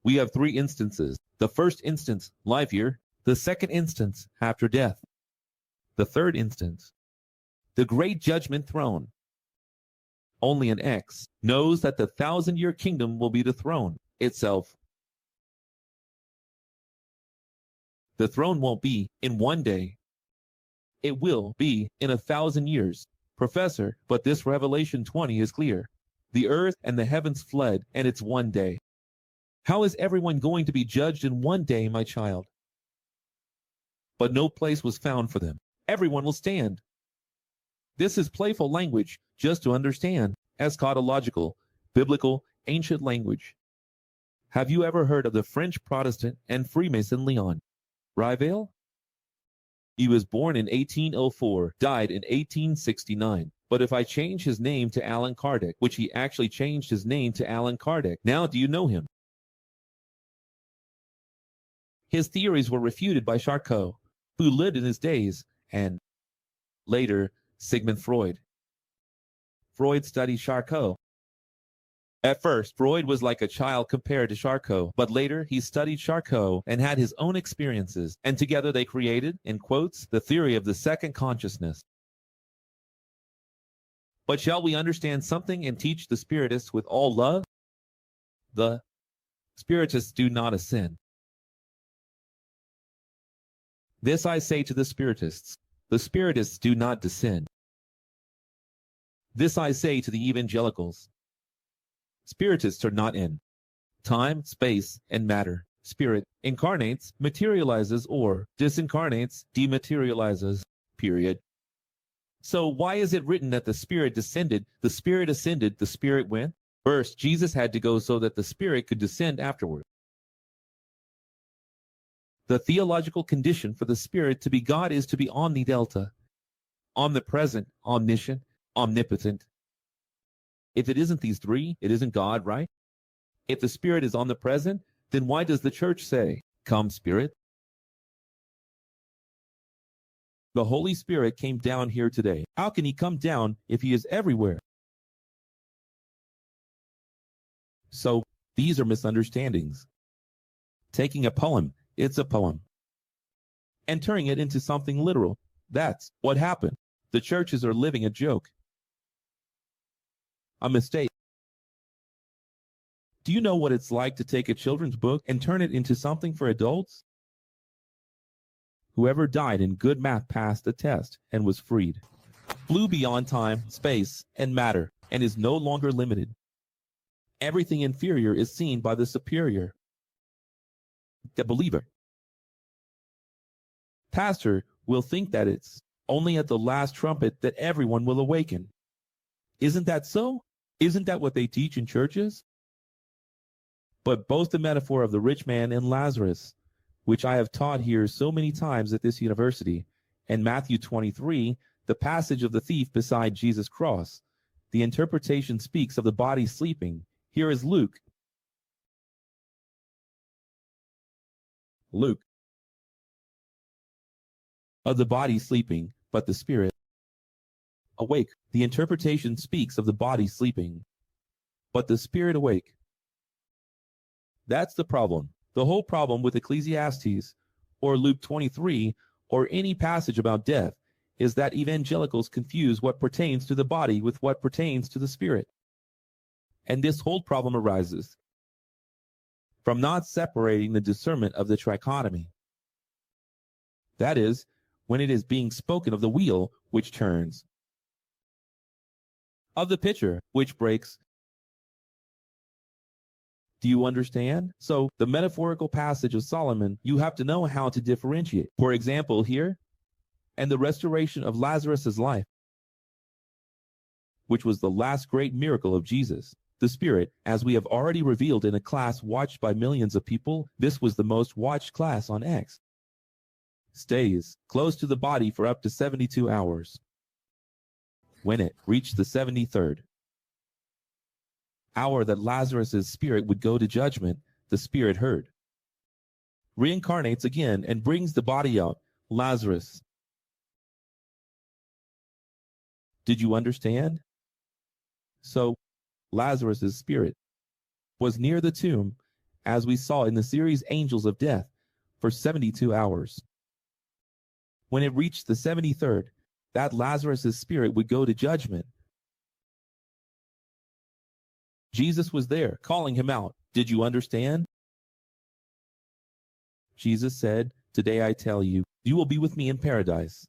S3: We have 3 instances. The first instance, life year. The second instance, after death. The third instance, the great judgment throne. Only an X knows that the 1,000-year kingdom will be the throne itself. The throne won't be in one day. It will be in 1,000 years. Professor, but this Revelation 20 is clear. The earth and the heavens fled, and it's one day. How is everyone going to be judged in one day, my child? But no place was found for them. Everyone will stand. This is playful language, just to understand, eschatological, biblical, ancient language. Have you ever heard of the French Protestant and Freemason Leon Rivel? He was born in 1804, died in 1869. But if I change his name to Allan Kardec, which he actually changed his name to Allan Kardec, now do you know him? His theories were refuted by Charcot, who lived in his days, and later Sigmund Freud. Freud studied Charcot. At first, Freud was like a child compared to Charcot, but later he studied Charcot and had his own experiences, and together they created, in quotes, the theory of the second consciousness. But shall we understand something and teach the Spiritists with all love? The Spiritists do not ascend. This I say to the Spiritists. The Spiritists do not descend. This I say to the Evangelicals. Spiritists are not in time, space, and matter. Spirit incarnates, materializes, or disincarnates, dematerializes, period. So why is it written that the Spirit descended, the Spirit ascended, the Spirit went? First, Jesus had to go so that the Spirit could descend afterward. The theological condition for the Spirit to be God is to be omnidelta, omnipresent, omniscient, omnipotent. If it isn't these 3, it isn't God, right? If the Spirit is omnipresent, then why does the Church say, "Come, Spirit"? The Holy Spirit came down here today. How can he come down if he is everywhere? So, these are misunderstandings. Taking a poem, it's a poem, and turning it into something literal. That's what happened. The churches are living a joke. A mistake. Do you know what it's like to take a children's book and turn it into something for adults? Whoever died in good math passed the test and was freed. Flew beyond time, space, and matter, and is no longer limited. Everything inferior is seen by the superior, the believer. Pastor will think that it's only at the last trumpet that everyone will awaken. Isn't that so? Isn't that what they teach in churches? But both the metaphor of the rich man and Lazarus, which I have taught here so many times at this university, and Matthew 23, the passage of the thief beside Jesus' cross, the interpretation speaks of the body sleeping. Here is Luke. Of the body sleeping, but the spirit awake. The interpretation speaks of the body sleeping, but the spirit awake. That's the problem. The whole problem with Ecclesiastes, or Luke 23, or any passage about death, is that evangelicals confuse what pertains to the body with what pertains to the spirit. And this whole problem arises from not separating the discernment of the trichotomy. That is, when it is being spoken of the wheel which turns, of the pitcher which breaks. Do you understand? So the metaphorical passage of Solomon, you have to know how to differentiate. For example, here, and the restoration of Lazarus' life, which was the last great miracle of Jesus. The Spirit, as we have already revealed in a class watched by millions of people, this was the most watched class on X. Stays close to the body for up to 72 hours. When it reached the 73rd hour that Lazarus' spirit would go to judgment, the Spirit heard. Reincarnates again and brings the body out. Lazarus. Did you understand? So, Lazarus' spirit was near the tomb, as we saw in the series Angels of Death, for 72 hours. When it reached the 73rd, that Lazarus' spirit would go to judgment. Jesus was there, calling him out. Did you understand? Jesus said, "Today I tell you, you will be with me in paradise."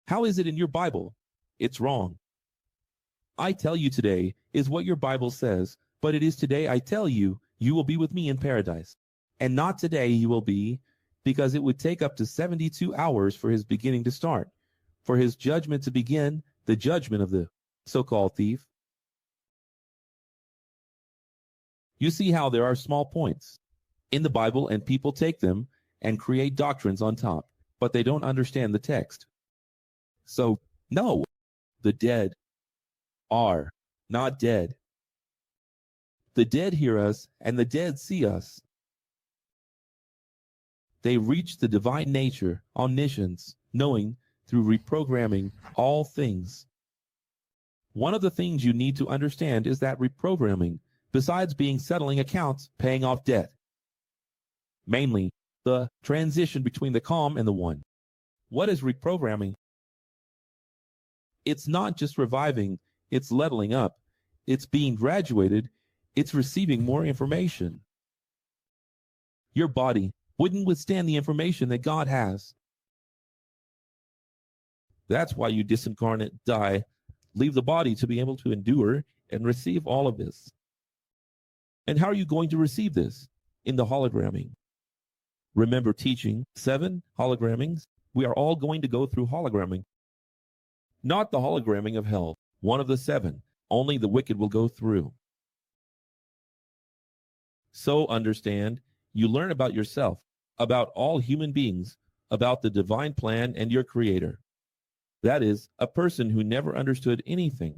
S3: How is it in your Bible? It's wrong. I tell you today is what your Bible says, but it is today I tell you, you will be with me in paradise. And not today you will be, because it would take up to 72 hours for his beginning to start, for his judgment to begin, the judgment of the so-called thief. You see how there are small points in the Bible and people take them and create doctrines on top, but they don't understand the text. So, no, the dead are not dead. The dead hear us and the dead see us. They reach the divine nature, omniscience, knowing through reprogramming all things. One of the things you need to understand is that reprogramming, besides being settling accounts, paying off debt, mainly the transition between the calm and the one. What is reprogramming? It's not just reviving, it's leveling up, it's being graduated, it's receiving more information. Your body wouldn't withstand the information that God has. That's why you disincarnate, die, leave the body to be able to endure and receive all of this. And how are you going to receive this? In the hologramming. Remember teaching 7 hologrammings? We are all going to go through hologramming. Not the hologramming of hell, one of the 7. Only the wicked will go through. So understand, you learn about yourself, about all human beings, about the divine plan and your creator. That is, a person who never understood anything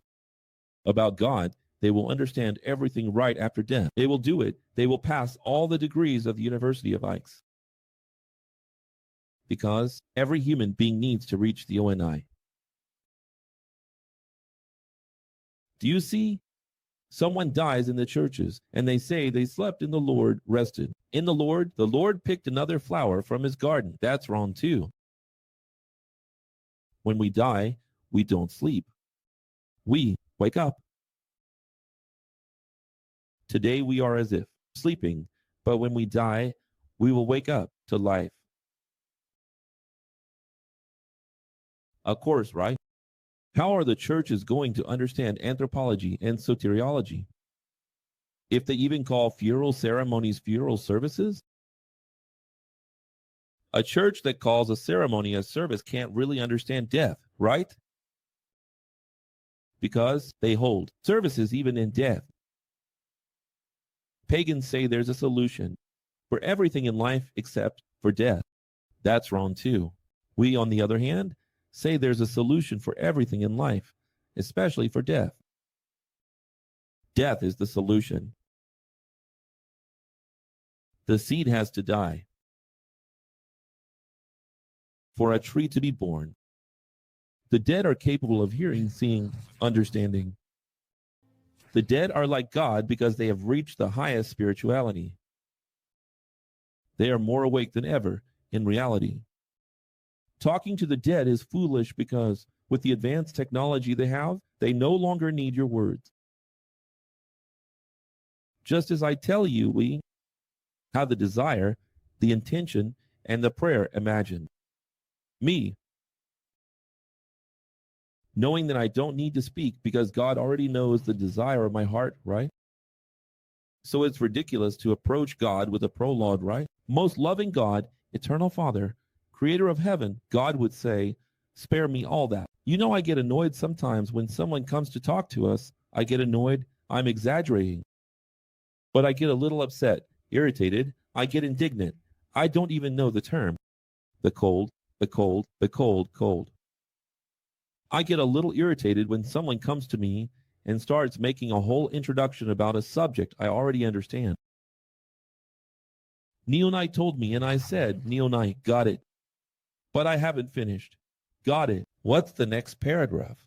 S3: about God, they will understand everything right after death. They will do it. They will pass all the degrees of the University of Ikes. Because every human being needs to reach the OMNI. Do you see? Someone dies in the churches, and they say they slept in the Lord, rested. In the Lord picked another flower from his garden. That's wrong too. When we die, we don't sleep. We wake up. Today we are as if sleeping, but when we die, we will wake up to life. Of course, right? How are the churches going to understand anthropology and soteriology? If they even call funeral ceremonies funeral services? A church that calls a ceremony a service can't really understand death, right? Because they hold services even in death. Pagans say there's a solution for everything in life except for death. That's wrong too. We, on the other hand, say there's a solution for everything in life, especially for death. Death is the solution. The seed has to die for a tree to be born. The dead are capable of hearing, seeing, understanding. The dead are like God because they have reached the highest spirituality. They are more awake than ever in reality. Talking to the dead is foolish because with the advanced technology they have, they no longer need your words. Just as I tell you, we have the desire, the intention, and the prayer imagined. Me, knowing that I don't need to speak because God already knows the desire of my heart, right? So it's ridiculous to approach God with a prologue, right? Most loving God, eternal Father, creator of heaven, God would say, spare me all that. You know, I get annoyed sometimes when someone comes to talk to us. I get annoyed. I'm exaggerating. But I get a little upset, irritated. I get indignant. I don't even know the term. The cold, the cold, the cold, cold. I get a little irritated when someone comes to me and starts making a whole introduction about a subject I already understand. Neonite told me and I said, Neonite, got it. But I haven't finished. Got it. What's the next paragraph?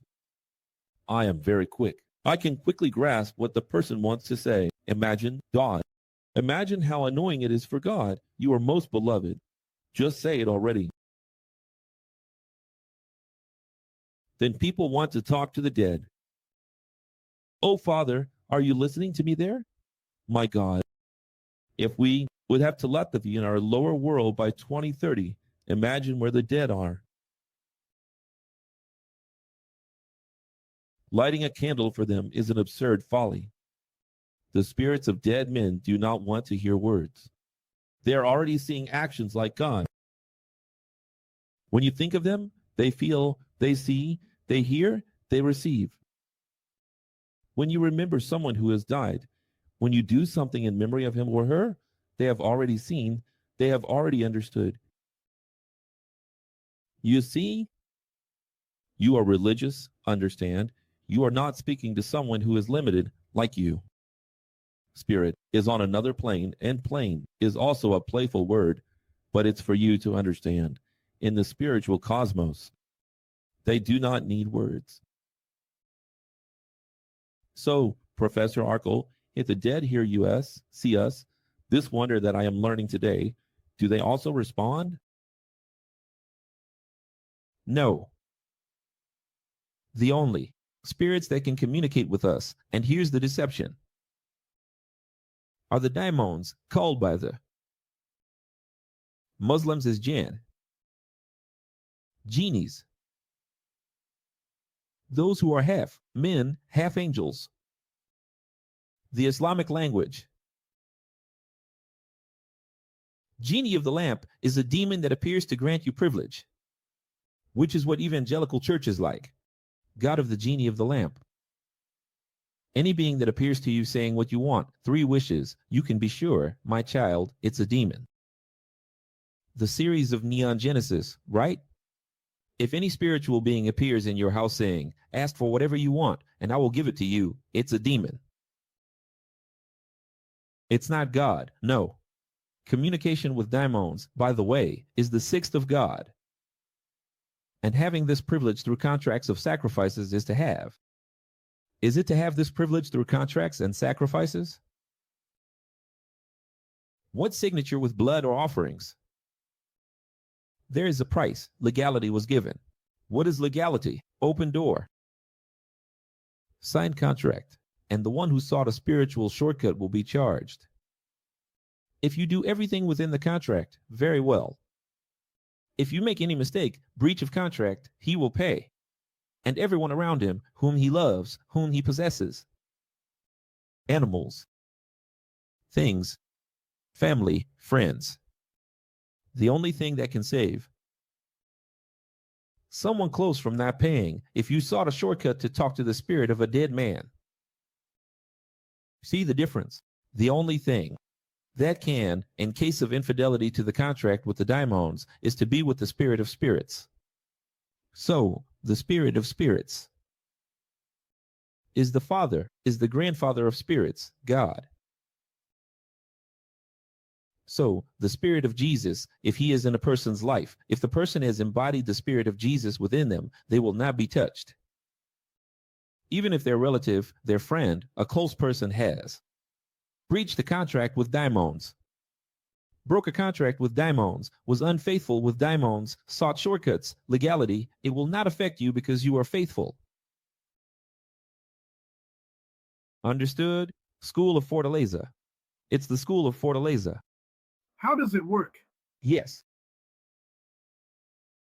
S3: I am very quick. I can quickly grasp what the person wants to say. Imagine God. Imagine how annoying it is for God. You are most beloved. Just say it already. Then people want to talk to the dead. Oh, Father, are you listening to me there? My God, if we would have telepathy in our lower world by 2030, imagine where the dead are. Lighting a candle for them is an absurd folly. The spirits of dead men do not want to hear words. They are already seeing actions like God. When you think of them, they feel, they see, they hear, they receive. When you remember someone who has died, when you do something in memory of him or her, they have already seen, they have already understood. You see, you are religious, understand. You are not speaking to someone who is limited like you. Spirit is on another plane, and plane is also a playful word, but it's for you to understand. In the spiritual cosmos, they do not need words. So, Professor Arkle, if the dead hear us, see us, this wonder that I am learning today, do they also respond? No. The only spirits that can communicate with us, and here's the deception, are the daimons called by the Muslims as jinn, genies, those who are half men, half angels. The Islamic language. Genie of the lamp is a demon that appears to grant you privilege, which is what evangelical church is like. God of the genie of the lamp. Any being that appears to you saying what you want, 3 wishes, you can be sure, my child, it's a demon. The series of Neon Genesis, right? If any spiritual being appears in your house saying, ask for whatever you want, and I will give it to you, it's a demon. It's not God, no. Communication with daimons, by the way, is the 6th of God. And having this privilege through contracts of sacrifices is to have. Is it to have this privilege through contracts and sacrifices? What signature with blood or offerings? There is a price. Legality was given. What is legality? Open door. Signed contract. And the one who sought a spiritual shortcut will be charged. If you do everything within the contract, very well. If you make any mistake, breach of contract, he will pay. And everyone around him, whom he loves, whom he possesses. Animals, things, family, friends. The only thing that can save. Someone close from not paying if you sought a shortcut to talk to the spirit of a dead man. See the difference? The only thing that can, in case of infidelity to the contract with the daimons, is to be with the spirit of spirits. So, the spirit of spirits is the father, is the grandfather of spirits, God. So, the spirit of Jesus, if he is in a person's life, if the person has embodied the spirit of Jesus within them, they will not be touched. Even if their relative, their friend, a close person has breached the contract with daimons, broke a contract with daimons, was unfaithful with daimons, sought shortcuts, legality, it will not affect you because you are faithful. Understood? School of Fortaleza. It's the school of Fortaleza.
S7: How does it work?
S3: Yes.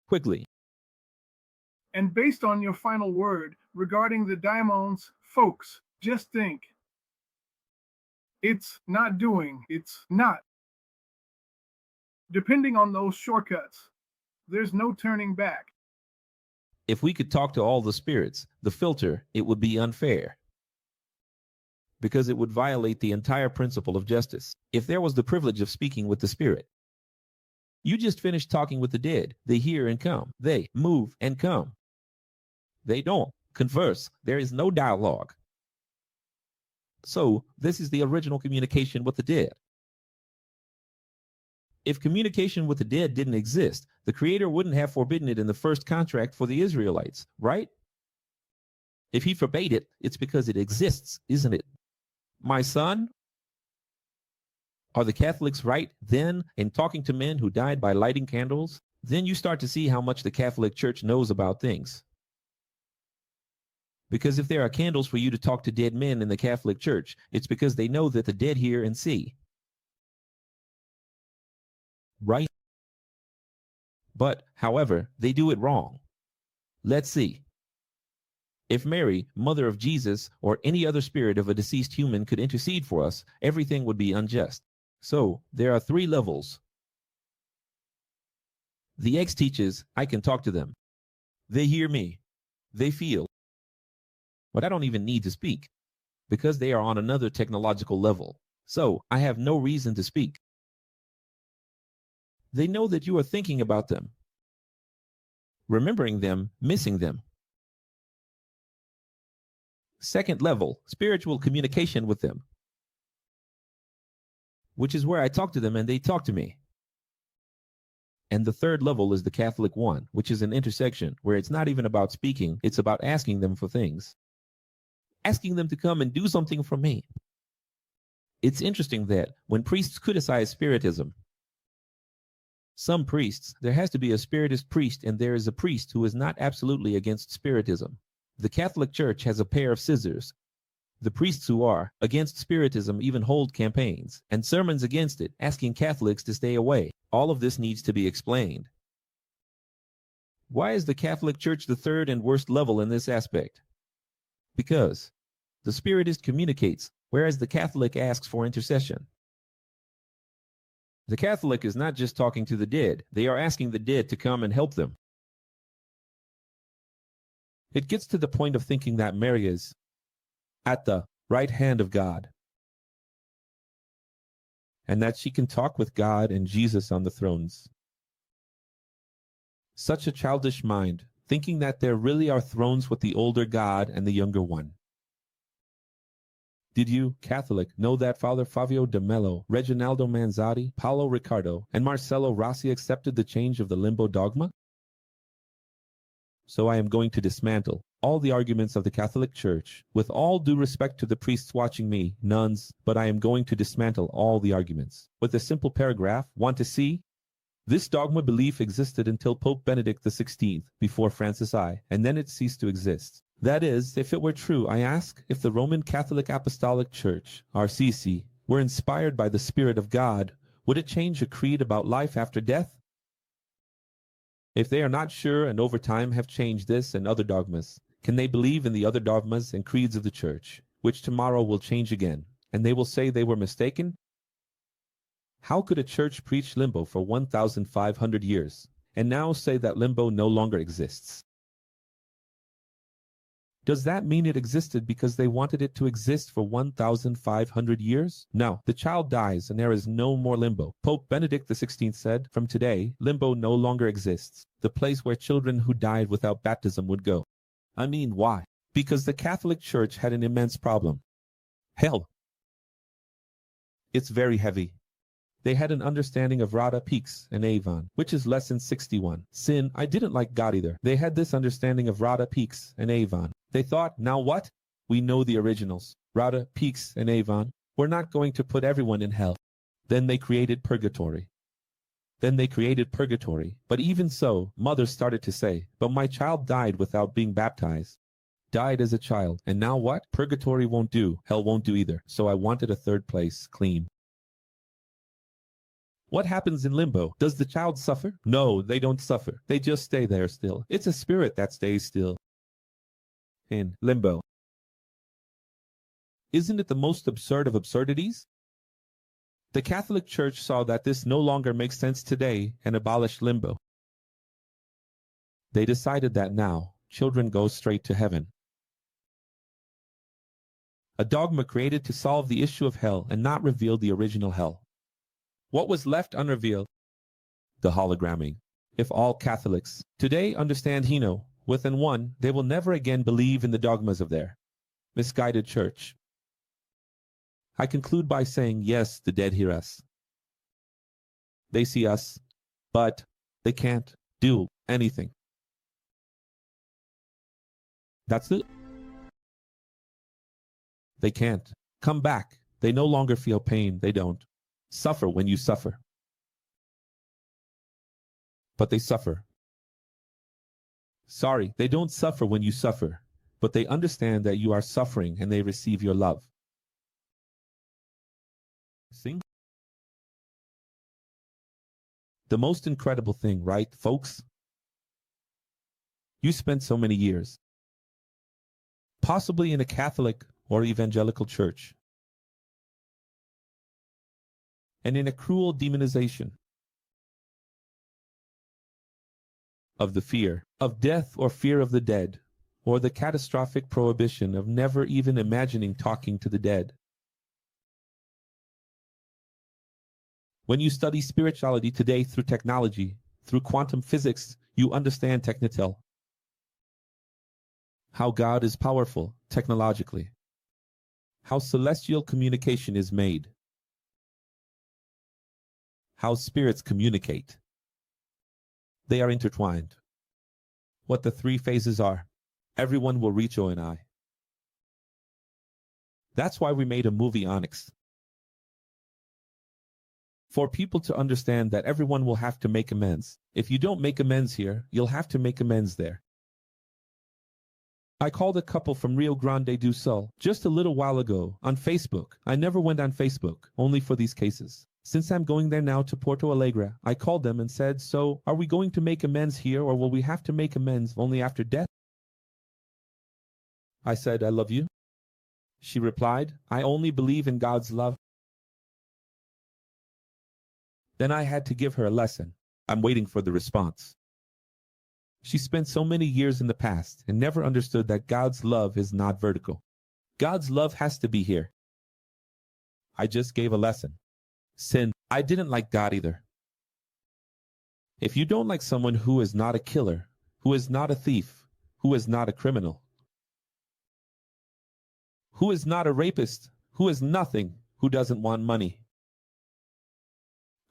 S3: Quickly.
S7: And based on your final word regarding the daimons, folks, just think. It's not doing, it's not. Depending on those shortcuts, there's no turning back.
S3: If we could talk to all the spirits, the filter, it would be unfair. Because it would violate the entire principle of justice. If there was the privilege of speaking with the spirit. You just finished talking with the dead. They hear and come. They move and come. They don't converse. There is no dialogue. So, this is the original communication with the dead. If communication with the dead didn't exist, the Creator wouldn't have forbidden it in the first contract for the Israelites, right? If he forbade it, it's because it exists, isn't it? My son? Are the Catholics right then in talking to men who died by lighting candles? Then you start to see how much the Catholic Church knows about things. Because if there are candles for you to talk to dead men in the Catholic Church, it's because they know that the dead hear and see. Right? But, however, they do it wrong. Let's see. If Mary, mother of Jesus, or any other spirit of a deceased human could intercede for us, everything would be unjust. So, there are 3 levels. The X teaches, I can talk to them. They hear me. They feel. But I don't even need to speak, because they are on another technological level. So, I have no reason to speak. They know that you are thinking about them, remembering them, missing them. Second level, spiritual communication with them, which is where I talk to them and they talk to me. And the third level is the Catholic one, which is an intersection where it's not even about speaking, it's about asking them for things. Asking them to come and do something for me. It's interesting that when priests criticize Spiritism, some priests, there has to be a Spiritist priest and there is a priest who is not absolutely against Spiritism. The Catholic Church has a pair of scissors. The priests who are against Spiritism even hold campaigns and sermons against it, asking Catholics to stay away. All of this needs to be explained. Why is the Catholic Church the third and worst level in this aspect? Because the Spiritist communicates, whereas the Catholic asks for intercession. The Catholic is not just talking to the dead, they are asking the dead to come and help them. It gets to the point of thinking that Mary is at the right hand of God, and that she can talk with God and Jesus on the thrones. Such a childish mind, thinking that there really are thrones with the older God and the younger one. Did you, Catholic, know that Father Fabio de Mello, Reginaldo Manzotti, Paolo Riccardo, and Marcello Rossi accepted the change of the limbo dogma? So I am going to dismantle all the arguments of the Catholic Church, with all due respect to the priests watching me, nuns, but I am going to dismantle all the arguments. With a simple paragraph, want to see? This dogma belief existed until Pope Benedict XVI, before Francis I, and then it ceased to exist. That is, if it were true, I ask, if the Roman Catholic Apostolic Church, RCC, were inspired by the Spirit of God, would it change a creed about life after death? If they are not sure and over time have changed this and other dogmas, can they believe in the other dogmas and creeds of the church, which tomorrow will change again, and they will say they were mistaken? How could a church preach limbo for 1,500 years, and now say that limbo no longer exists? Does that mean it existed because they wanted it to exist for 1,500 years? No, the child dies and there is no more limbo. Pope Benedict XVI said, "From today, limbo no longer exists, the place where children who died without baptism would go." I mean, why? Because the Catholic Church had an immense problem. Hell. It's very heavy. They had an understanding of Rada Peaks and Avon, which is lesson 61. Sin, I didn't like God either. They had this understanding of Rada Peaks and Avon. They thought, now what? We know the originals. Rada, Peaks, and Avon. We're not going to put everyone in hell. Then they created purgatory. But even so, mothers started to say, but my child died without being baptized. Died as a child. And now what? Purgatory won't do. Hell won't do either. So I wanted a third place, clean. What happens in limbo? Does the child suffer? No, they don't suffer. They just stay there still. It's a spirit that stays still. In limbo. Isn't it the most absurd of absurdities? The Catholic Church saw that this no longer makes sense today and abolished limbo. They decided that now, children go straight to heaven. A dogma created to solve the issue of hell and not reveal the original hell. What was left unrevealed? The hologramming. If all Catholics today understand INNO within one, they will never again believe in the dogmas of their misguided church. I conclude by saying, yes, the dead hear us. They see us, but they can't do anything. That's it. They can't come back. They no longer feel pain. They don't suffer when you suffer. But they suffer. Sorry, they don't suffer when you suffer, but they understand that you are suffering and they receive your love. See? The most incredible thing, right, folks? You spent so many years, possibly in a Catholic or evangelical church, and in a cruel demonization of the fear of death or fear of the dead, or the catastrophic prohibition of never even imagining talking to the dead. When you study spirituality today through technology, through quantum physics, you understand technitel. How God is powerful technologically. How celestial communication is made. How spirits communicate. They are intertwined. What the three phases are. Everyone will reach OMNI. That's why we made a movie Onyx. For people to understand that everyone will have to make amends. If you don't make amends here, you'll have to make amends there. I called a couple from Rio Grande do Sul just a little while ago on Facebook. I never went on Facebook, only for these cases. Since I'm going there now to Porto Alegre, I called them and said, so are we going to make amends here or will we have to make amends only after death? I said, I love you. She replied, I only believe in God's love. Then I had to give her a lesson. I'm waiting for the response. She spent so many years in the past and never understood that God's love is not vertical. God's love has to be here. I just gave a lesson. Sin, I didn't like God either. If you don't like someone who is not a killer, who is not a thief, who is not a criminal, who is not a rapist, who is nothing, who doesn't want money,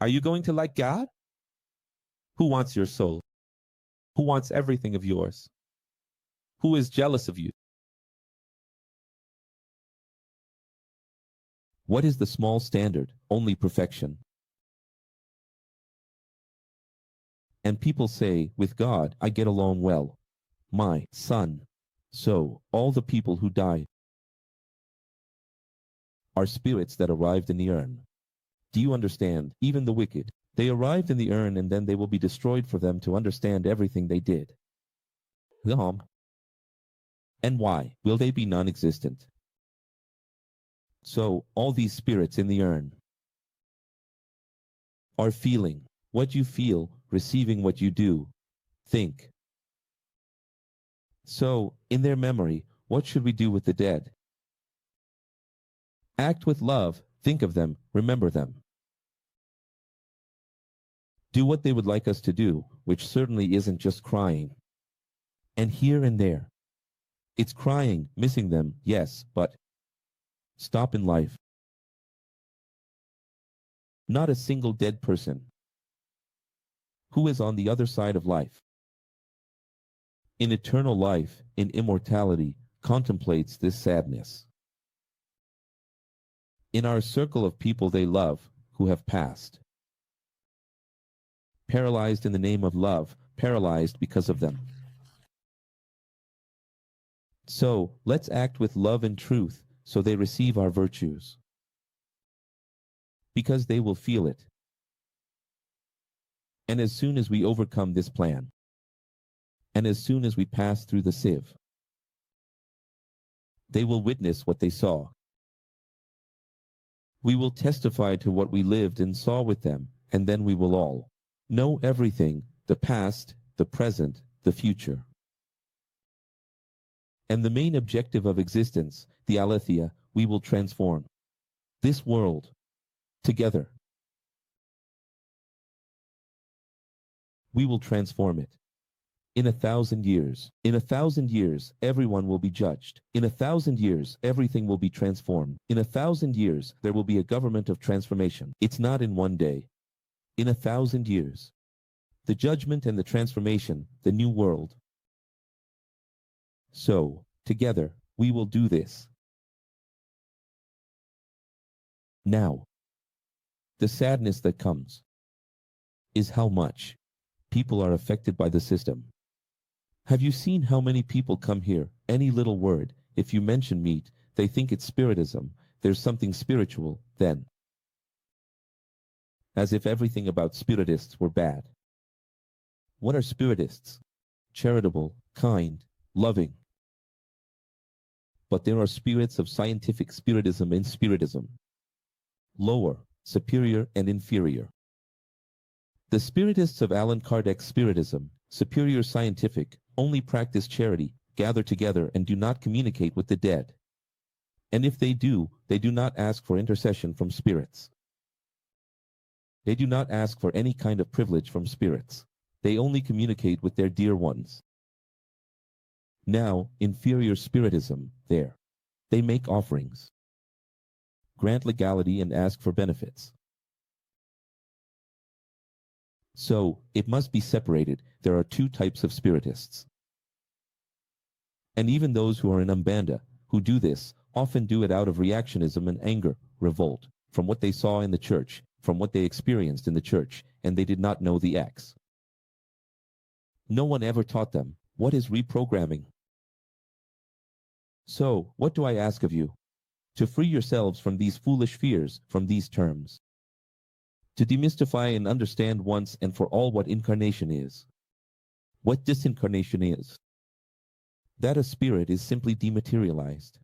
S3: are you going to like God? Who wants your soul? Who wants everything of yours? Who is jealous of you? What is the small standard? Only perfection. And people say, with God, I get along well. My son. So, all the people who died are spirits that arrived in the urn. Do you understand? Even the wicked,
S1: They arrived in the urn and then they will be destroyed for them to understand everything they did. And why will they be non-existent? So, all these spirits in the urn are feeling what you feel, receiving what you do, think. So, in their memory, what should we do with the dead? Act with love, think of them, remember them. Do what they would like us to do, which certainly isn't just crying. And here and there. It's crying, missing them, yes, but stop in life. Not a single dead person who is on the other side of life, in eternal life, in immortality, contemplates this sadness. In our circle of people they love, who have passed. Paralyzed in the name of love, paralyzed because of them. So, let's act with love and truth, so they receive our virtues. Because they will feel it. And as soon as we overcome this plan, and as soon as we pass through the sieve, they will witness what they saw. We will testify to what we lived and saw with them, and then we will all know everything, the past, the present, the future. And the main objective of existence, the aletheia, we will transform this world together. We will transform it. In 1,000 years, in 1,000 years, everyone will be judged. In 1,000 years, everything will be transformed. In 1,000 years, there will be a government of transformation. It's not in one day. In 1,000 years. The judgment and the transformation, the new world. So, together, we will do this. Now, the sadness that comes is how much people are affected by the system. Have you seen how many people come here? Any little word, if you mention meat, they think it's spiritism, there's something spiritual, then. As if everything about spiritists were bad. What are spiritists? Charitable, kind, loving. But there are spirits of scientific spiritism and spiritism. Lower, superior, and inferior. The spiritists of Allan Kardec's spiritism, superior scientific, only practice charity, gather together and do not communicate with the dead. And if they do not ask for intercession from spirits. They do not ask for any kind of privilege from spirits. They only communicate with their dear ones. Now, inferior spiritism, there. They make offerings, grant legality and ask for benefits. So, it must be separated. There are two types of spiritists. And even those who are in Umbanda, who do this, often do it out of reactionism and anger, revolt, from what they saw in the church, from what they experienced in the church, and they did not know the X. No one ever taught them, what is reprogramming? So, what do I ask of you? To free yourselves from these foolish fears, from these terms. To demystify and understand once and for all what incarnation is. What disincarnation is. That a spirit is simply dematerialized.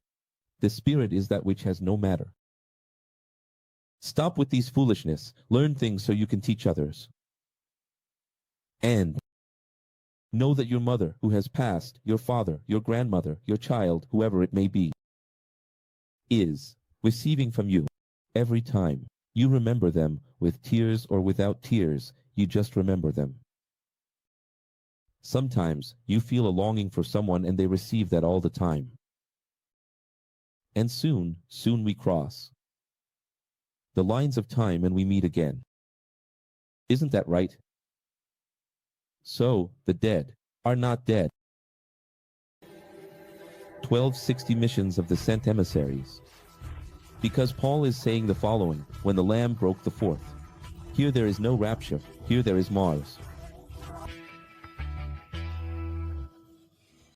S1: The spirit is that which has no matter. Stop with these foolishness, learn things so you can teach others. And know that your mother who has passed, your father, your grandmother, your child, whoever it may be, is receiving from you every time. You remember them, with tears or without tears, you just remember them. Sometimes, you feel a longing for someone and they receive that all the time. And soon we cross the lines of time and we meet again. Isn't that right? So, the dead are not dead. 1260 missions of the sent emissaries. Because Paul is saying the following, when the Lamb broke the fourth. Here there is no rapture, here there is Mars.